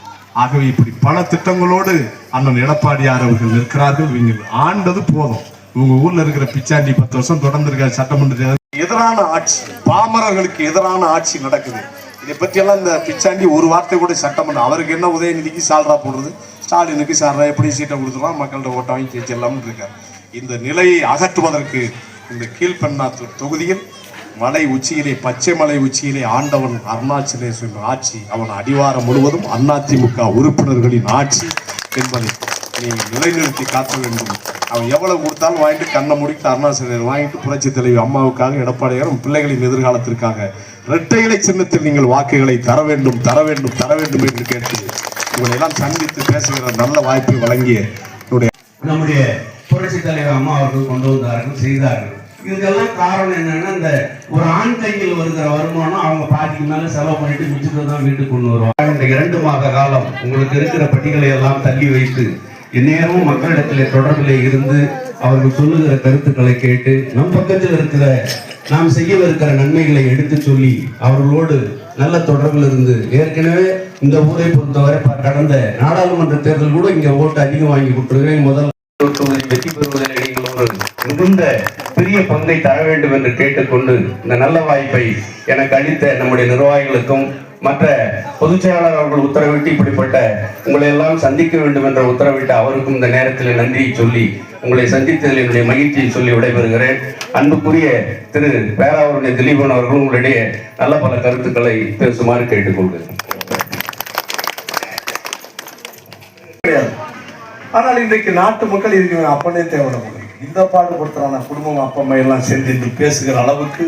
ஆகவே இப்படி பல திட்டங்களோடு அண்ணன் எடப்பாடியார் அவர்கள் இருக்கிறார்கள். இவங்க ஆண்டது போதும். உங்க ஊர்ல இருக்கிற பிச்சாண்டி 10 வருஷம் தொடர்ந்து இருக்க சட்டமன்ற எதிரான ஆட்சி, பாமரர்களுக்கு எதிரான ஆட்சி நடக்குது. இதை பற்றி எல்லாம் இந்த பிச்சாண்டி ஒரு வார்த்தை கூட சட்டமன்றம். அவருக்கு என்ன உதயநிதிக்கு சால்ரா போடுறது, ஸ்டாலினுக்கு சால்ரா எப்படி சீட்டை கொடுத்துலாம், மக்கள்கிட்ட ஓட்ட வாங்கி ஜெயிச்சிடலாம்னு இருக்காரு. இந்த நிலையை அகற்றுவதற்கு இந்த கீழ்பெண்ணாத்தூர் தொகுதியில் மலை உச்சியிலே, பச்சை மலை உச்சியிலே ஆண்டவன் அருணாச்சலேஸ்வரன் ஆட்சி, அவன் அடிவாரம் முழுவதும் அதிமுக உறுப்பினர்களின் ஆட்சி என்பதை நீங்கள் நிலைநிறுத்தி காக்க வேண்டும். அவன் எவ்வளவு கொடுத்தாலும் வாங்கிட்டு கண்ணை முடித்து அருணாச்சலேஸ்வரர் வாங்கிட்டு புரட்சி தலைவி அம்மாவுக்காக எடப்பாடியாரும் பிள்ளைகளின் எதிர்காலத்திற்காக இரட்டை இலை சின்னத்தில் நீங்கள் வாக்குகளை தர வேண்டும் என்று கேட்டு உங்களை எல்லாம் சந்தித்து பேசுகிற நல்ல வாய்ப்பை வழங்கிய நம்முடைய புரட்சி தலைவர் அம்மா அவர்கள் கொண்டு வந்தார்கள், செய்தார்கள். இதுக்கெல்லாம் காரணம் என்னன்னா, இந்த ஒரு ஆண் கையில் வருகிற வருமானம் அவங்க பாதிக்கு மேல செலவு பண்ணிட்டு மிச்சத்தை தான் வீட்டுக்கு கொண்டு வருவாங்க. இந்த 2 மாத காலம் உங்களுக்கு இருக்கிற பட்டிகளை எல்லாம் தள்ளி வைத்து இந்நேரமும் மக்களிடத்திலே தொடர்பிலே இருந்து அவர்கள் சொல்லுகிற கருத்துக்களை கேட்டு நம் பக்கத்தில் இருக்கிற நாம் செய்யவிருக்கிற நன்மைகளை எடுத்து சொல்லி அவர்களோடு நல்ல தொடர்பில் இருந்து, ஏற்கனவே இந்த ஊரை பொறுத்தவரை கடந்த நாடாளுமன்ற தேர்தல் கூட இங்க ஓட்டு அதிகம் வாங்கி கொடுத்துருக்கேன். முதல் வெற்றி பெறுவதில் நீங்கள் ஒரு மிகுந்த பெரிய பங்கை தர வேண்டும் என்று கேட்டுக்கொண்டு இந்த நல்ல வாய்ப்பை எனக்கு அளித்த நம்முடைய நிர்வாகிகளுக்கும் மற்ற பொதுச் செயலாளர் அவர்கள் உத்தரவிட்டு இப்படிப்பட்ட உங்களை எல்லாம் சந்திக்க வேண்டும் என்ற உத்தரவிட்ட அவருக்கும் இந்த நேரத்தில் நன்றியை சொல்லி உங்களை சந்தித்ததில் என்னுடைய மகிழ்ச்சியை சொல்லி விடைபெறுகிறேன். அன்புக்குரிய திரு பேராவூரணி திலீபன் அவர்கள் உங்களுடைய நல்ல பல கருத்துக்களை பேசுமாறு கேட்டுக்கொள்கிறேன். ஆனால் இன்றைக்கு நாட்டு மக்கள் இதுக்கு அப்பனே தேவைப்படும். இந்த பாடுபடுத்துறான குடும்பம் அப்பா அம்மா எல்லாம் சேர்ந்து என்று பேசுகிற அளவுக்கு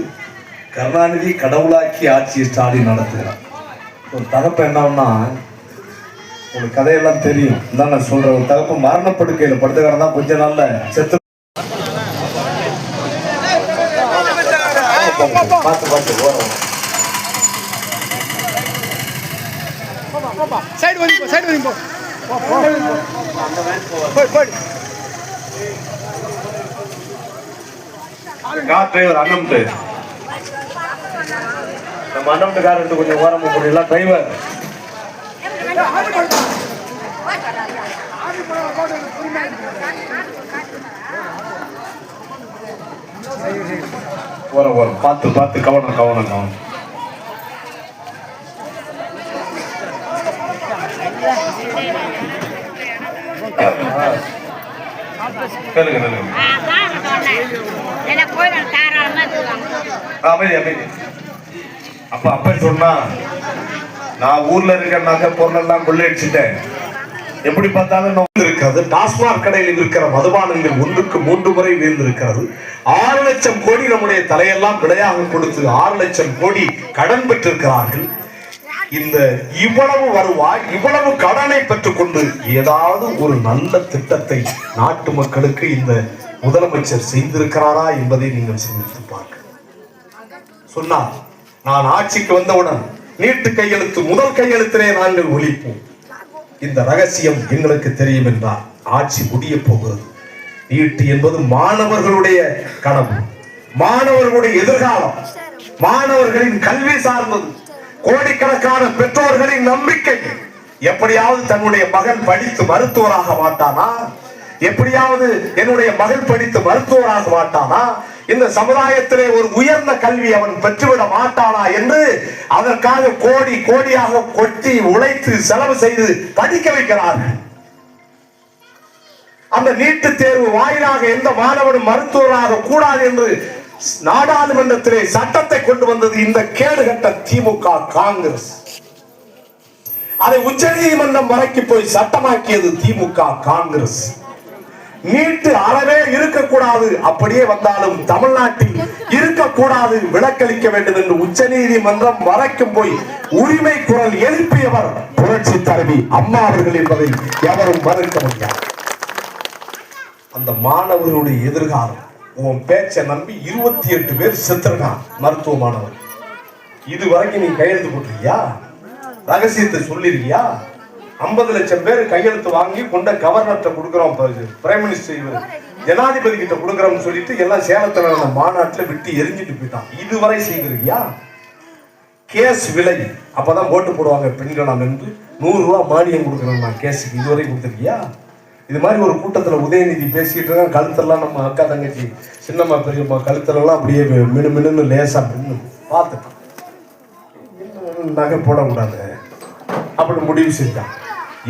கருணாநிதி கடவுளாக்கி ஆட்சியை ஸ்டாலின் நடத்துகிறார். ஒரு தகப்ப என்னன்னா, ஒரு கதையெல்லாம் தெரியும் தான் நான் சொல்றேன். ஒரு தகப்ப மரணப்படுக்கையில் படுத்துக்கிறதா தான் கொஞ்ச நாள்ல செத்து பார்த்து ஓரம் கார் டிரைவர் அண்ணம்ட்டு நம்ம அண்ணம்ட்டு கார் எடுத்து கொஞ்சம் ஓரமா போடலாம். டிரைவர் ஓரம் பார்த்து கவனம். கேளுங்க கேளுங்க. அமைதி அமைதி. அப்ப சொன்னா நான் ஊர்ல இருக்கிற நகை பொருள் எல்லாம் கொள்ளையடிச்சுட்டேன். எப்படி பார்த்தாலும் இருக்கிறது. டாஸ்மாக் கடையில் இருக்கிற மதுபானங்கள் 1க்கு 3 முறை வீழ்ந்திருக்கிறது. 6 லட்சம் கோடி நம்முடைய தலையெல்லாம் விலையாக கொடுத்து 6 லட்சம் கோடி கடன் பெற்றிருக்கிறார்கள். இந்த இவ்வளவு வருவாய், இவ்வளவு கடனை பெற்றுக்கொண்டு ஏதாவது ஒரு நல்ல திட்டத்தை நாட்டு மக்களுக்கு இந்த முதலமைச்சர் செய்திருக்கிறாரா என்பதை நீங்கள் சிந்தித்து பார்க்க சொன்னார். நான் ஆட்சிக்கு வந்தவுடன் நீட்டு கையெழுத்து முதல் கையெழுத்திலே நாங்கள் ஒழிப்போம். இந்த ரகசியம் எங்களுக்கு தெரியும் என்றார். ஆட்சி முடிய போகிறது. நீட்டு என்பது மாணவர்களுடைய கனவு, மாணவர்களுடைய எதிர்காலம், மாணவர்களின் கல்வி சார்ந்தது, கோடிக்கணக்கான பெற்றோர்களின் நம்பிக்கை. எப்படியாவது தன்னுடைய மகன் படித்து மருத்துவராக மாட்டானா, எப்படியாவது என்னுடைய மகள் படித்து மருத்துவராக மாட்டானா, இந்த சமுதாயத்திலே ஒரு உயர்ந்த கல்வி அவன் பெற்றுவிட மாட்டானா என்று அதற்காக கோடி கோடியாக கொட்டி உழைத்து செலவு செய்து படிக்க வைக்கிறார்கள். அந்த நீட்டு தேர்வு வாயிலாக எந்த மாணவனும் மருத்துவராக கூடாது என்று நாடாளுமன்றத்திலே சட்டத்தை கொண்டு வந்தது இந்த கேடுகட்ட திமுக காங்கிரஸ். அதை உச்ச நீதிமன்றம் வரைக்கும் போய் சட்டமாக்கியது திமுக காங்கிரஸ். நீட்டு அறவே இருக்கக்கூடாது, அப்படியே வந்தாலும் தமிழ்நாட்டில் இருக்கக்கூடாது, விலக்களிக்க வேண்டும் என்று உச்ச நீதிமன்றம் வரைக்கும் போய் உரிமை குரல் எழுப்பியவர் புரட்சி தலைவி அம்மா அவர்கள் என்பதை எவரும் மறுக்க முடியாது. அந்த மாணவர்களுடைய எதிர்காலம், உன் பேச்சை நம்பி 28 பேர் செத்துருக்கான் மருத்துவ மாணவர். இதுவரைக்கும் நீ கையெழுத்து போட்டிருக்கியா? ரகசியத்தை சொல்லிருக்கியா? 50 லட்சம் பேர் கையெழுத்து வாங்கி கொண்ட கவர்னர்கிட்ட கொடுக்குறோம், பிரைம் மினிஸ்டர் ஜனாதிபதி கிட்ட கொடுக்குறோம்னு சொல்லிட்டு எல்லாம் சேலத்தில் நடந்த மாநாட்டில் விட்டு எரிஞ்சிட்டு போயிட்டான். இதுவரை செய்திருக்கியா? கேஸ் விலை அப்பதான் போட்டு போடுவாங்க பெண்களாம் என்று 100 ரூபா மானியம் கொடுக்குறோம் கேஸுக்கு, இதுவரை கொடுத்துருக்கியா? இது மாதிரி ஒரு கூட்டத்தில் உதயநிதி பேசிக்கிட்டு இருக்கான். கழுத்தெல்லாம் நம்ம அக்கா தங்கச்சி சின்னம்மா பெரியம்மா கழுத்தெல்லாம் அப்படியே மினு மினுன்னு லேசா மின்னு பார்த்துட்டான். நகை போடக்கூடாது அப்படி முடிவு செஞ்சான்.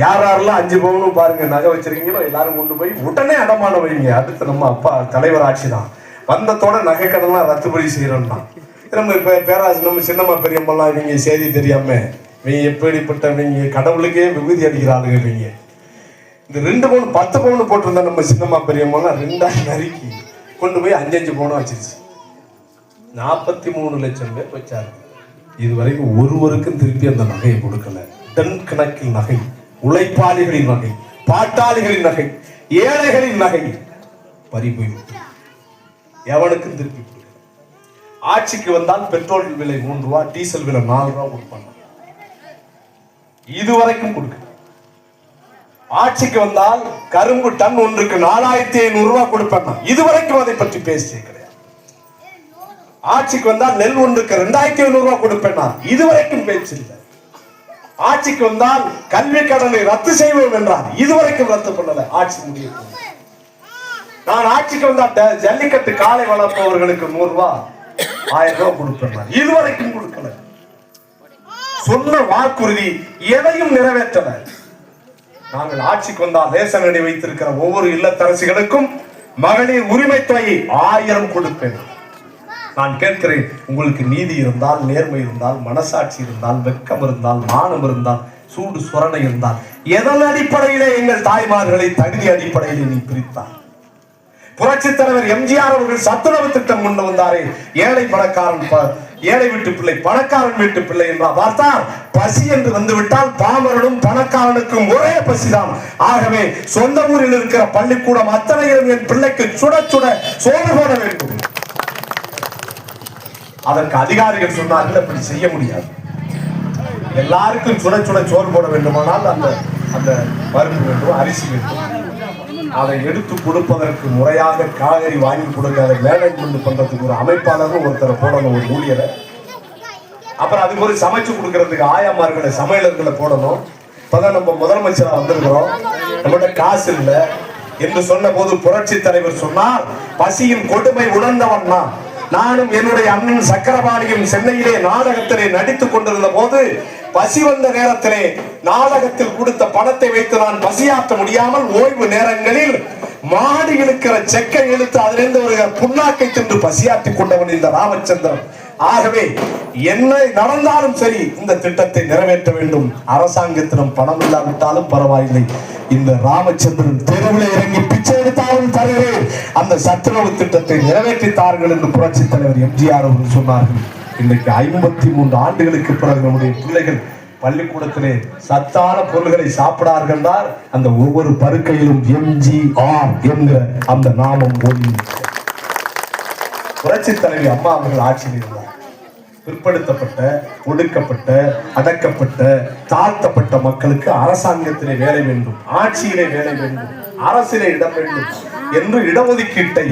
யாரெல்லாம் 5 பவுனும் பாருங்க நகை வச்சிருக்கீங்களோ எல்லாரும் கொண்டு போய் உடனே அடமான வைங்க. அடுத்து நம்ம அப்பா தலைவர் ஆட்சி தான் வந்ததோட நகை கடன்லாம் ரத்துபடி செய்யறோம் தான். நம்ம இப்ப பேராசி நம்ம சின்னம்மா பெரியம்மாலாம் இவங்க செய்தி தெரியாம இவங்க எப்படிப்பட்டவங்க கடவுளுக்கே விபூதி அடிக்கிறாளுங்க. இவங்க இந்த 2 பவுன் 10 பவுன் போட்டிருந்தா நம்ம சின்னம்மா பெரியம்மாலாம் 2ஆ நறுக்கி கொண்டு போய் 5 பவுனா வச்சிருச்சு. 43 லட்சம் பேர் வச்சாரு. இதுவரைக்கும் ஒருவருக்கும் திருப்பி அந்த நகையை கொடுக்கல. டன் கணக்கில் நகை, உழைப்பாளிகளின் நகை, பாட்டாளிகளின் நகை, ஏழைகளின் நகை பறி போய்விட்டு எவனுக்கும் திருப்பி கொடுக்கல. ஆட்சிக்கு வந்தால் பெட்ரோல் விலை 3 ரூபா, டீசல் விலை 4 ரூபா கொடுப்பாங்க. இதுவரைக்கும் கொடுக்க. ஆட்சிக்கு வந்தால் கரும்பு டன் ஒன்றுக்கு 4500 ரூபாய் கொடுப்பாங்க. இதுவரைக்கும் அதை பற்றி பேசிய கிடையாது. ஆட்சிக்கு வந்தால் நெல் ஒன்றுக்கு 2500 ரூபாய் கொடுப்பேன். இதுவரைக்கும் பேச்சு இல்லை. ஆட்சிக்கு வந்தால் கல்வி கடனை ரத்து செய்வோம் என்றார். இதுவரைக்கும் ரத்து பண்ணல. ஆட்சி முடிய நான் ஆட்சிக்கு வந்தால் ஜல்லிக்கட்டு காளை வளர்ப்பவர்களுக்கு 100 ரூபாய் 1000 ரூபாய் கொடுப்பேன். இதுவரைக்கும் கொடுக்கல. சொன்ன வாக்குறுதி எதையும் நிறைவேற்றல. நாங்கள் ஆட்சிக்கு வந்தால் ரேஷன் அட்டை வைத்திருக்கிற ஒவ்வொரு இல்லத்தரசிகளுக்கும் மகளிர் உரிமை தொகை 1000 கொடுப்பேன். நான் கேட்கிறேன், உங்களுக்கு நீதி இருந்தால், நேர்மை இருந்தால், மனசாட்சி இருந்தால், வெட்கம் இருந்தால், மானம் இருந்தால், சூடு சுரணை இருந்தால், எதன் அடிப்படையிலே எங்கள் தாய்மார்களை தகுதி அடிப்படையில் நீ பிரித்தார்? புரட்சி தலைவர் எம்ஜிஆர் அவர்கள் சத்துணவு திட்டம் கொண்டு வந்தாரே, ஏழை பணக்காரன் ஏழை வீட்டு பிள்ளை பணக்காரன் வீட்டு பிள்ளை என்றார் பார்த்தால் பசி என்று வந்துவிட்டால் பாமரனும் பணக்காரனுக்கும் ஒரே பசிதான். ஆகவே சொந்த ஊரில் இருக்கிற பள்ளிக்கூடம் அத்தனையும் என் பிள்ளைக்கு சுட சுட சோறு போட வேண்டும். அதற்கு அதிகாரிகள் சொன்னார்கள் அப்படி செய்ய முடியாது. எல்லாருக்கும் சுட சுட சோறு போட வேண்டுமானால் அந்த அந்த பருப்பு வேண்டும், அரிசி வேண்டும். அதை எடுத்து கொடுப்பதற்கு முறையாக காய்கறி வாங்கி கொடுக்க, அதை மேனேஜ்மெண்ட் பண்றதுக்கு ஒரு அமைப்பாளரும் ஒருத்தரை போடணும், ஒரு ஊழியரை. அப்புறம் அதுக்கு ஒரு சமைச்சு கொடுக்கறதுக்கு ஆயாமார்களை, சமையலர்களை போடணும். இப்பதான் நம்ம முதலமைச்சரா வந்திருக்கிறோம், நம்மகிட்ட காசு இல்லை என்று சொன்ன போது புரட்சி தலைவர் சொன்னார், பசியின் கொடுமை உணர்ந்தவன் தான். நானும் என்னுடைய அண்ணன் சக்கரபாணியும் சென்னையிலே நாடகத்திலே நடித்துக் கொண்டிருந்த போது பசி வந்த நேரத்திலே நாடகத்தில் கொடுத்த பணத்தை வைத்து நான் பசியாற்ற முடியாமல் ஓய்வு நேரங்களில் மாடு இழுக்கிற செக்கை இழுத்து அதிலிருந்து ஒரு புண்ணாக்கை தின்று பசியாற்றி கொண்டவன் இந்த ராமச்சந்திரன். ஆகவே என்ன நடந்தாலும் சரி இந்த திட்டத்தை நிறைவேற்ற வேண்டும். அரசாங்கத்திடம் பணம் இல்லாவிட்டாலும் பரவாயில்லை, இந்த ராமச்சந்திரன் தெருவில் இறங்கி பிச்சை எடுத்தாலும் தருகிறேன், அந்த சத்துணவு திட்டத்தை நிறைவேற்றித்தார்கள் என்று புரட்சி தலைவர் எம்ஜிஆர் அவர்கள் சொன்னார்கள். இன்றைக்கு 53 ஆண்டுகளுக்கு பிறகு நம்முடைய பிள்ளைகள் பள்ளிக்கூடத்திலே சத்தான பொருள்களை சாப்பிடார்கள் என்றால் அந்த ஒவ்வொரு பருக்கையிலும் எம்ஜிஆர் என்கிற அந்த நாமம் ஒளி. புரட்சி தலைவி அம்மா அவர்கள் ஆட்சியில் இருந்தார். பிற்படுத்தப்பட்ட, ஒடுக்கப்பட்ட, அடக்கப்பட்ட, தாழ்த்தப்பட்ட மக்களுக்கு அரசாங்கத்திலே வேலை வேண்டும், ஆட்சியிலே வேலை வேண்டும், அரசிலே இடம் வேண்டும் என்று இடஒதுக்கீட்டை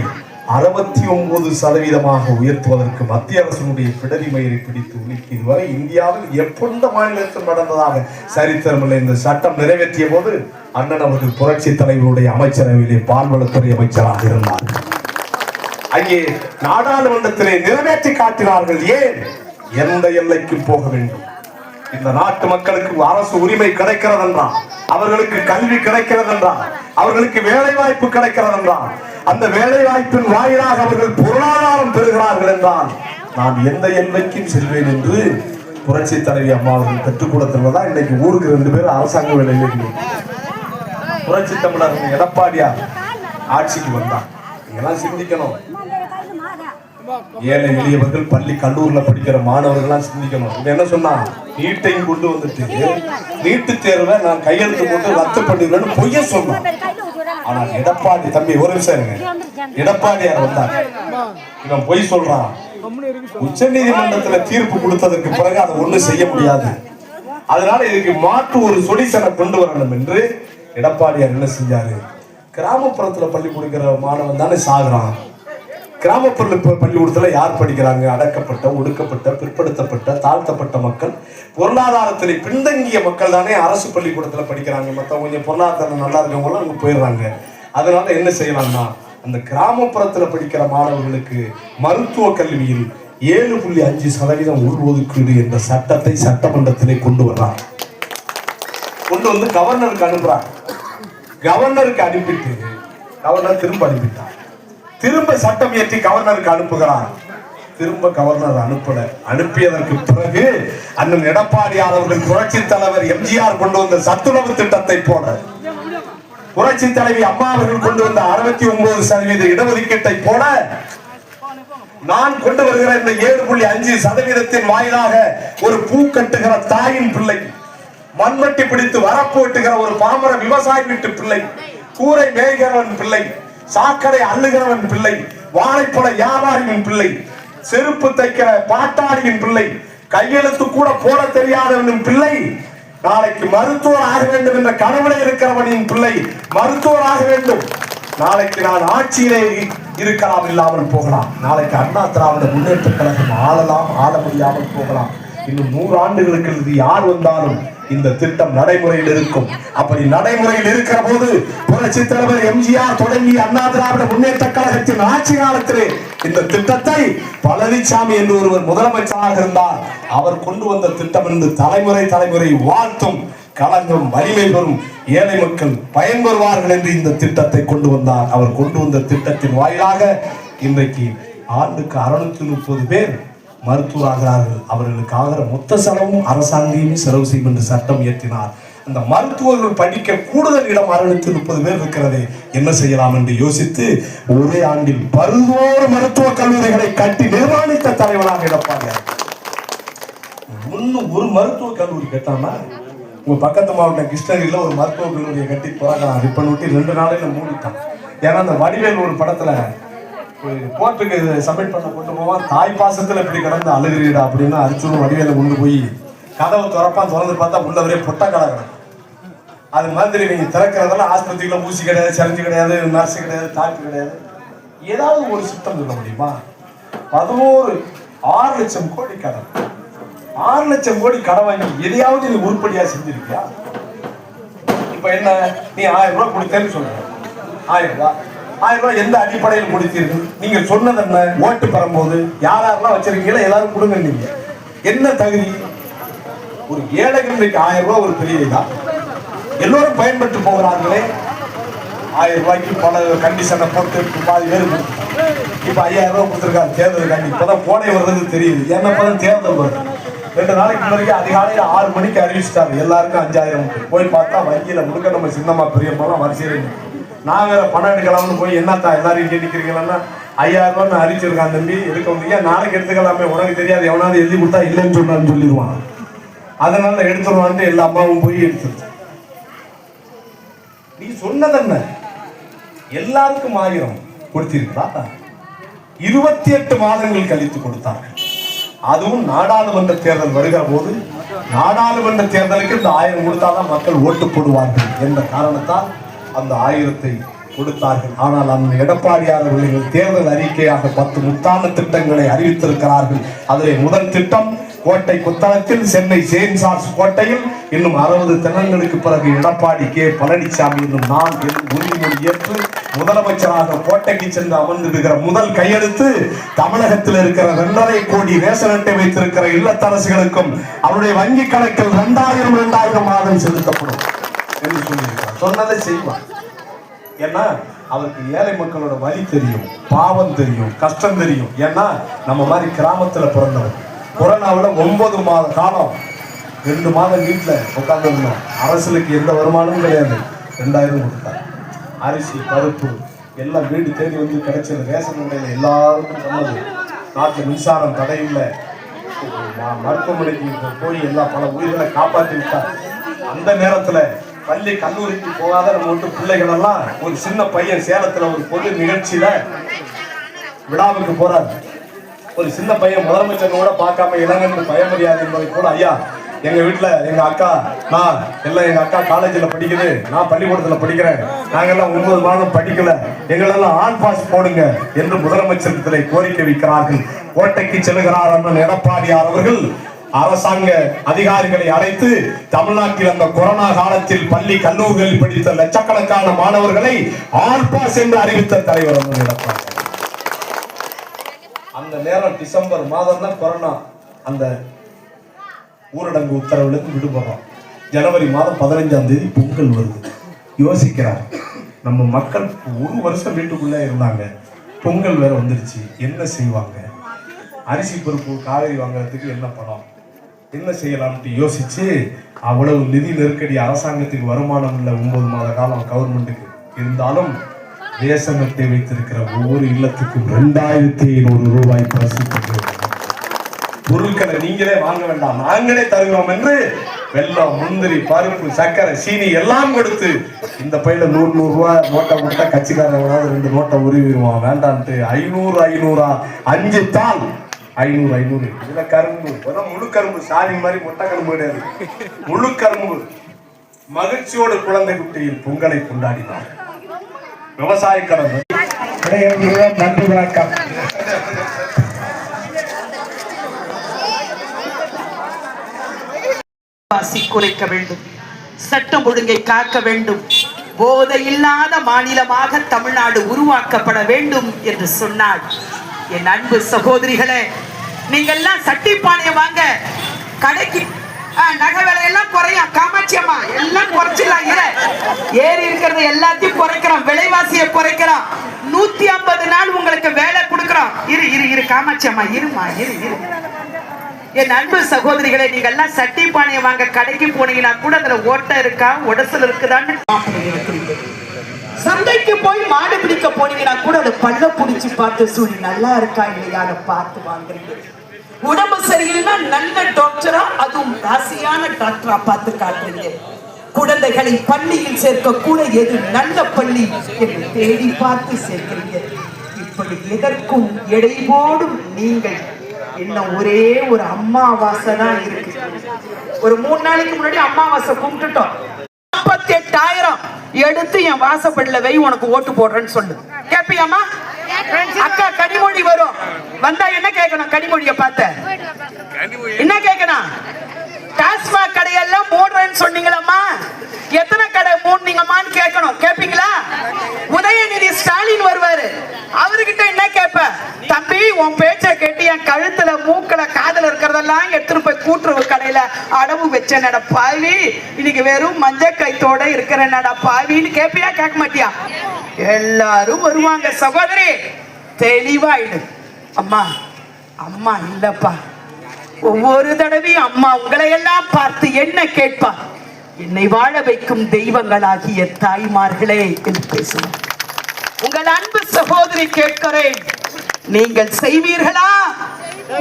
69% உயர்த்துவதற்கு மத்திய அரசினுடைய பிடரி மயிரை பிடித்து உலுக்கி இதுவரை இந்தியாவில் எப்பொழுது மாநிலத்தில் நடந்ததாக சரித்திரமில்லை. இந்த சட்டம் நிறைவேற்றிய போது அண்ணன் அவர்கள் புரட்சி தலைவருடைய அமைச்சரவையிலே பால்வளத்துறை அமைச்சராக இருந்தார். அங்கே நாடாளுமன்றத்திலே நிறைவேற்றி காட்டினார்கள். ஏன்? எந்த எல்லைக்கு போக வேண்டும், இந்த நாட்டு மக்களுக்கு அரசு உரிமை கிடைக்கிறது என்றால், அவர்களுக்கு கல்வி கிடைக்கிறது என்றால், அவர்களுக்கு வேலை வாய்ப்பு கிடைக்கிறது என்றால், அந்த வேலை வாய்ப்பின் வாயிலாக அவர்கள் பொருளாதாரம் பெறுகிறார்கள் என்றால் நான் எந்த எல்லைக்கும் செல்வேன் என்று புரட்சி தலைவி அம்மா அவர்கள் பெற்றுக் கொடுத்துள்ளதான் இன்னைக்கு ஊருக்கு 2 பேர் அரசாங்க வேலையில் புரட்சி தமிழர் எடப்பாடியார் ஆட்சிக்கு வந்தார். நீங்கெல்லாம் சிந்திக்கணும், ஏழை எளியவர்கள் பள்ளி கல்லூரில படிக்கிற மாணவர்கள்லாம் சிந்திக்கணும். இது என்ன சொன்னா, நீட்டையும் கொண்டு வந்துட்டு நீட்டு தேர்வை நான் கையெழுத்து போட்டு ரத்து பண்ணிடுவேன்னு பொய்ய சொன்னான். ஆனால் எடப்பாடி தம்பி ஒரு நிமிஷம் இருங்க, எடப்பாடியார் வந்தார், இவன் பொய் சொல்றான், உச்ச நீதிமன்றத்துல தீர்ப்பு கொடுத்ததற்கு பிறகு அதை ஒண்ணும் செய்ய முடியாது, அதனால இதுக்கு மாற்று ஒரு சொல்யூஷனை கொண்டு வரணும் என்று எடப்பாடியார் என்ன செஞ்சாரு, கிராமப்புறத்துல பள்ளி கொடுக்கிற மாணவன் தானே சாகுறான், கிராமப்புற பள்ளிக்கூடத்துல யார் படிக்கிறாங்க, அடக்கப்பட்ட, ஒடுக்கப்பட்ட, பிற்படுத்தப்பட்ட, தாழ்த்தப்பட்ட மக்கள், பொருளாதாரத்தில் பின்தங்கிய மக்கள் தானே அரசு பள்ளிக்கூடத்துல படிக்கிறாங்க. மற்றவங்க கொஞ்சம் பொருளாதாரம் நல்லா இருக்கவங்களும் அங்க போயிடுறாங்க. அதனால என்ன செய்யலாம்னா, அந்த கிராமப்புறத்துல படிக்கிற மாணவர்களுக்கு மருத்துவ கல்வியில் 7.5% உள்ஒதுக்கீடு என்ற சட்டத்தை சட்டமன்றத்திலே கொண்டு வர்றார். கொண்டு வந்து கவர்னருக்கு அனுப்புறார். கவர்னருக்கு அனுப்பிட்டு கவர்னர் திரும்ப அனுப்பிட்டார். திரும்ப சட்டம் இயற்றி கவர்னருக்கு அனுப்புகிறார். திரும்ப கவர்னர் அனுப்பல. அனுப்பியதற்கு பிறகு அண்ணன் எடப்பாடியார் அவர்கள் புரட்சி தலைவர் எம்ஜிஆர் கொண்டு வந்த சத்துணவு திட்டத்தை போல, புரட்சி தலைவி அம்மா அவர்கள் கொண்டு வந்த 69% இடஒதுக்கீட்டை போல நான் கொண்டு வருகிற இந்த 7.5% வாயிலாக ஒரு பூ கட்டுகிற தாயின் பிள்ளை, மண்வெட்டி பிடித்து வரப்பு வெட்டுகிற ஒரு பாமர விவசாயி வீட்டு பிள்ளை, கூரை மேய்கிறவன் பிள்ளை, சாக்கடை அள்ளுகிறவன் பிள்ளை, வாழைப்பழ வியாபாரியின் பிள்ளை, செருப்பு தைக்கிற பாட்டாளியின் பிள்ளை, கையெழுத்து கூட போட தெரியாதவனின் பிள்ளை நாளைக்கு மருத்துவர் ஆக வேண்டும் என்ற கனவுல இருக்கிறவனின் பிள்ளை மருத்துவர் ஆக வேண்டும். நாளைக்கு நான் ஆட்சியிலே இருக்கலாம், இல்லாமல் போகலாம். நாளைக்கு அண்ணா திராவிட முன்னேற்ற கழகம் ஆளலாம், ஆள முடியாமல் போகலாம். இன்னும் 100 ஆண்டுகளுக்கு இது யார் வந்தாலும் இந்த திட்டம் நடைமுறையில் இருக்கும். அப்படி நடைமுறையில் இருக்கிற போது புரட்சி தலைவர் எம்ஜிஆர் தொடங்கி அண்ணா திராவிட முன்னேற்ற கழகத்தின் ஆட்சி காலத்திலே இந்த திட்டத்தை பழனிசாமி என்று ஒருவர் முதலமைச்சராக இருந்தார். அவர் கொண்டு வந்த திட்டம் என்று தலைமுறை வாழ்த்தும், களங்கம் வலிமை பெறும், ஏழை மக்கள் பயன்பெறுவார்கள் என்று இந்த திட்டத்தை கொண்டு வந்தார். அவர் கொண்டு வந்த திட்டத்தின் வாயிலாக இன்றைக்கு ஆண்டுக்கு 630 பேர் மருத்துவராகிறார்கள். அவர்களுக்கு ஆகிற மொத்த செலவும் அரசாங்கமே செலவு செய்யும் என்று சட்டம் இயற்றினார். அந்த மருத்துவர்கள் படிக்க கூடுதல் இடம் 630 பேர் இருக்கிறது, என்ன செய்யலாம் என்று யோசித்து ஒரே ஆண்டில் 11 மருத்துவக் கல்லூரிகளை கட்டி நிர்மாணித்த தலைவராக எடப்பாடியார். இன்னும் ஒரு மருத்துவக் கல்லூரி கட்டாம உங்க பக்கத்து மாவட்டம் கிருஷ்ணகிரியில ஒரு மருத்துவக் கல்லூரியை கட்டி போறாங்க. ரிப்பன் ஊட்டி 2 நாளையில மூடிட்டான். ஏன்னா அந்த வடிவேல் ஒரு படத்துல கோர்ட்டுக்கு சப்மிட் பண்ண கொண்டு போவான், தாய் பாசத்துல இப்படி கிடந்து அழுகிறீடா அப்படின்னு அரிச்சூர் வடிவேல கொண்டு போய் கதவை திறப்பான். திறந்து பார்த்தா உள்ளவரே பொட்ட கலகணும். அது மாதிரி நீங்க திறக்கிறதெல்லாம் ஆஸ்பத்திரியில ஊசி கிடையாது, சரிஞ்சு கிடையாது, நர்ஸ் கிடையாது, டாக்டர் கிடையாது. ஏதாவது ஒரு சிஸ்டம் சொல்ல முடியுமா? 6 லட்சம் கோடி கடன், 6 லட்சம் கோடி கடன் வாங்கி எதையாவது நீ உருப்படியா செஞ்சிருக்கியா? இப்ப என்ன, நீ 1000 ரூபாய் கொடுத்தேன்னு சொல்ற, 1000 ரூபாய் எந்த அடிப்படையில் கொடுத்தீர்கள்? நீங்க சொன்னது என்ன? ஓட்டு பெறும்போது யாரெல்லாம் வச்சிருக்கீங்களோ எல்லாரும் கொடுங்க. நீங்க என்ன தகுதி? ஒரு ஏழைகள் 1000 ரூபாய் ஒரு பெரிய இதா? எல்லோரும் பயன்பட்டு போகிறார்களே. 1000 ரூபாய்க்கு பல கண்டிஷனை போட்டு பாதி பேர் கொடுத்துருக்காங்க. இப்போ 5000 ரூபாய் கொடுத்துருக்காங்க தேர்தல் கண்டி. இப்போதான் கோடை வர்றது தெரியுது. ஏன்னா இப்போதான் தேர்தல் வருது. 2 நாளைக்கு முன்னாடி அதிகாலையில் 6 மணிக்கு அறிவிச்சிட்டாங்க எல்லாருக்கும் 5000. போய் பார்த்தா வங்கியில் முழுக்க நம்ம சின்னம்மா பெரியம்மாலாம் வரிசையில். நான் வேற பணம் எடுக்கலாம்னு போய் என்னத்தா எல்லாரும் இங்கே நிற்கிறீங்கன்னா 5000 ரூபான்னு அறிவிச்சிருக்கான் தம்பி எடுக்க வந்தீங்க, நாளைக்கு எடுத்துக்கலாமே, உனக்கு தெரியாது, எவனாவது எழுதி கொடுத்தா இல்லைன்னு சொன்னான்னு சொல்லிடுவான். அதனால எடுத்துருவான்ட்டு எல்லா அம்மாவும் போய் எடுத்துருச்சு. நீ சொன்னதென்ன எல்லாருக்கும் 1000 கொடுத்தீர்களா? 28 மாதங்கள் கழித்து கொடுத்தார்கள். அதுவும் நாடாளுமன்ற தேர்தல் வருகிற போது நாடாளுமன்ற தேர்தலுக்கு இந்த 1000 கொடுத்தாதான் மக்கள் ஓட்டு போடுவார்கள் என்ற காரணத்தால் அந்த 1000-ஐ கொடுத்தார்கள். ஆனால் அந்த எடப்பாடியார் அவர்கள் தேர்தல் அறிக்கையாக 10 முத்தான திட்டங்களை அறிவித்திருக்கிறார்கள். அதில் முதல் திட்டம் கோட்டை புத்தகத்தில் சென்னை செயின்ட் ஜார்ஜ் கோட்டையில் இன்னும் 60 தினங்களுக்கு பிறகு எடப்பாடி கே பழனிசாமி இன்னும் நான் உறுதிமொழி ஏற்று முதலமைச்சராக கோட்டைக்கு சென்று அமர்ந்திருக்கிற முதல் கையெழுத்து தமிழகத்தில் இருக்கிற 2.5 கோடி ரேஷன் அட்டை வைத்திருக்கிற இல்லத்தரசிகளுக்கும் அவருடைய வங்கி கணக்கில் 2000 மாதம் செலுத்தப்படும் என்று சொல்லியிருக்கிறார். சொன்னதை செய்வார். ஏன்னா அவருக்கு ஏழை மக்களோட வலி தெரியும், பாவம் தெரியும், கஷ்டம் தெரியும். ஏன்னா நம்ம மாதிரி கிராமத்துல பிறந்தவர். கொரோனாவில் 9 மாத காலம் 2 மாதம் வீட்டில் உட்கார்ந்து இருந்தோம். அரசுக்கு எந்த வருமானமும் கிடையாது. 2000 கொடுத்தார். அரிசி பருப்பு எல்லாம் வீடு தேடி வந்து கிடைச்சது. ரேஷன் கடையில் எல்லாருக்கும் சொன்னது. நாட்டில் மின்சாரம் தடையில்லை. மருத்துவமனைக்கு போய் எல்லா பல உயிர்களை காப்பாற்றி விட்டார். அந்த நேரத்தில் பள்ளி கல்லூரிக்கு போகாத நம்ம விட்டு பிள்ளைகள் எல்லாம் ஒரு சின்ன பையன் சேலத்துல ஒரு பொது நிகழ்ச்சியில விழாவுக்கு போறாரு. ஒரு சின்ன பையன் முதலமைச்சர் கூட பார்க்காம இளங்கன்று பயமரியாது என்பதை கூட, ஐயா எங்க வீட்டுல எங்க அக்கா நான் எல்லாம் எங்க அக்கா காலேஜ்ல படிக்குது, நான் பள்ளிக்கூடத்துல படிக்கிறேன், நாங்கெல்லாம் 9 மாதம் படிக்கல, எங்களெல்லாம் ஆன் பாஸ் போடுங்க என்று முதலமைச்சரிடத்திலே கோரிக்கை வைக்கிறார்கள். கோட்டைக்கு செல்கிறார் அண்ணன் எடப்பாடியார் அவர்கள் அரசாங்க அதிகாரிகளை அழைத்து தமிழ்நாட்டில் அந்த கொரோனா காலத்தில் பள்ளி கல்லூரிகளில் படித்த லட்சக்கணக்கான மாணவர்களை ஆன் பாஸ் என்று அறிவித்த தலைவர் எடப்பாடி. அந்த நேரம் டிசம்பர் மாதம் தான் கொரோனா அந்த ஊரடங்கு உத்தரவிலிருந்து விடுபடுறோம். ஜனவரி மாதம் 15ஆம் தேதி பொங்கல் வருது. யோசிக்கிறார், நம்ம மக்கள் 1 வருஷம் வீட்டுக்குள்ளே இருந்தாங்க, பொங்கல் வேற வந்துருச்சு, என்ன செய்வாங்க? அரிசி பருப்பு காய்கறி வாங்குறதுக்கு என்ன பணம், என்ன செய்யலாம்னு யோசிச்சு அவ்வளவு நிதி நெருக்கடி, அரசாங்கத்துக்கு வருமானம் இல்லை 9 மாத காலம் கவர்மெண்ட்டுக்கு. இருந்தாலும் ரேஷன் அட்டை வைத்திருக்கிற ஒவ்வொரு இல்லத்துக்கும் 2500 ரூபாய் பரிசு பொருட்களை நீங்களே வாங்க வேண்டாம், நாங்களே தருகிறோம் என்று வெல்லம், முந்திரி, பருப்பு, சர்க்கரை, சீனி எல்லாம் கொடுத்து இந்த பையில 100 ரூபாய் நோட்டை கொடுத்தா கட்சிக்காரன் 2 நோட்டை உருவிடுவான் வேண்டான்ட்டு 500 5 தாள் 500 இதுல கரும்பு, முழு கரும்பு, சாணி மாதிரி மொட்டை கரும்பு கிடையாது, முழு கரும்பு. மகிழ்ச்சியோடு குழந்தை குட்டியில் பொங்கலை கொண்டாடினார். விவசாய கடன். நன்றி, வணக்கம். குறைக்க வேண்டும், சட்டம் ஒழுங்கை காக்க வேண்டும், போதை இல்லாத மாநிலமாக தமிழ்நாடு உருவாக்கப்பட வேண்டும் என்று சொன்னார். என் அன்பு சகோதரிகளே, நீங்கெல்லாம் சட்டிப்பானைய வாங்க, கடைக்கு நகை விலை எல்லாம் குறையும். காமாட்சி அம்மா எல்லாம் குறைச்சிடலாம். ஏறி இருக்கிறது எல்லாத்தையும் குறைக்கிறோம், விலைவாசியை குறைக்கிறோம். 150 நாள் உங்களுக்கு வேலை கொடுக்கிறோம். இரு காமாட்சி அம்மா, இருமா இரு. என் அன்பு சகோதரிகளை, நீங்க எல்லாம் சட்டி பானையை வாங்க கடைக்கு போனீங்கன்னா கூட அதுல ஓட்டை இருக்கா, உடசல் இருக்குதான்னு சந்தைக்கு போய் மாடு பிடிக்க போனீங்கன்னா கூட அதை பல்ல பிடிச்சு பார்த்து சூழி நல்லா இருக்கா இல்லையான்னு பார்த்து வாங்குறீங்க. உடம்பு சரியில்லைன்னா நல்ல டாக்டரா, அதுவும் ராசியான டாக்டரா பார்த்து காட்டுறீங்க. குழந்தைகளை பள்ளியில் சேர்க்க கூட எது நல்ல பள்ளி என்று தேடி பார்த்து சேர்க்கிறீங்க. இப்படி எதற்கும் எடை போடும் நீங்கள் இன்னும் ஒரே ஒரு அமாவாசை தான் இருக்கு. ஒரு 3 நாளைக்கு முன்னாடி அமாவாசை கும்பிட்டுட்டோம். 48,000 எடுத்து என் வாசப்படில வை, உனக்கு ஓட்டு போடுறேன்னு சொல்லு. கேப்பியாமா? அக்கா கனிமொழி வரும், வந்தா என்ன கேட்கணும்? கனிமொழியை பார்த்த என்ன கேட்கணும்? டாஸ்மாக் கடையெல்லாம் மூடுறேன்னு சொன்னீங்களம்மா, எத்தனை கடை மூடுனீங்கம்மான்னு கேட்கணும். கேப்பீங்களா? உதயநிதி ஸ்டாலின் வருவாரு, அவர்கிட்ட என்ன கேட்ப? தம்பி உன் பேச்ச கேட்டு என் கழுத்துல மூக்கல காதல இருக்கிறதெல்லாம் எடுத்துட்டு போய் கூட்டுறவு கடையில அடவு வச்ச நட பாவி, இன்னைக்கு வெறும் மஞ்ச கைத்தோட இருக்கிற நட பாவின்னு கேப்பியா கேட்க மாட்டியா? எல்லாரும் வருவாங்க சகோதரி, தெளிவாயிடு. அம்மா அம்மா இல்லப்பா, ஒவ்வொரு தடவையும் அம்மா உங்களை எல்லாம் பார்த்து என்ன கேட்பா? என்னை வாழ வைக்கும் தெய்வங்களாகிய தாய்மார்களே என்று பேசுவோம். உங்கள் அன்பு சகோதரி கேட்கிறேன், நீங்கள் செய்வீர்களா,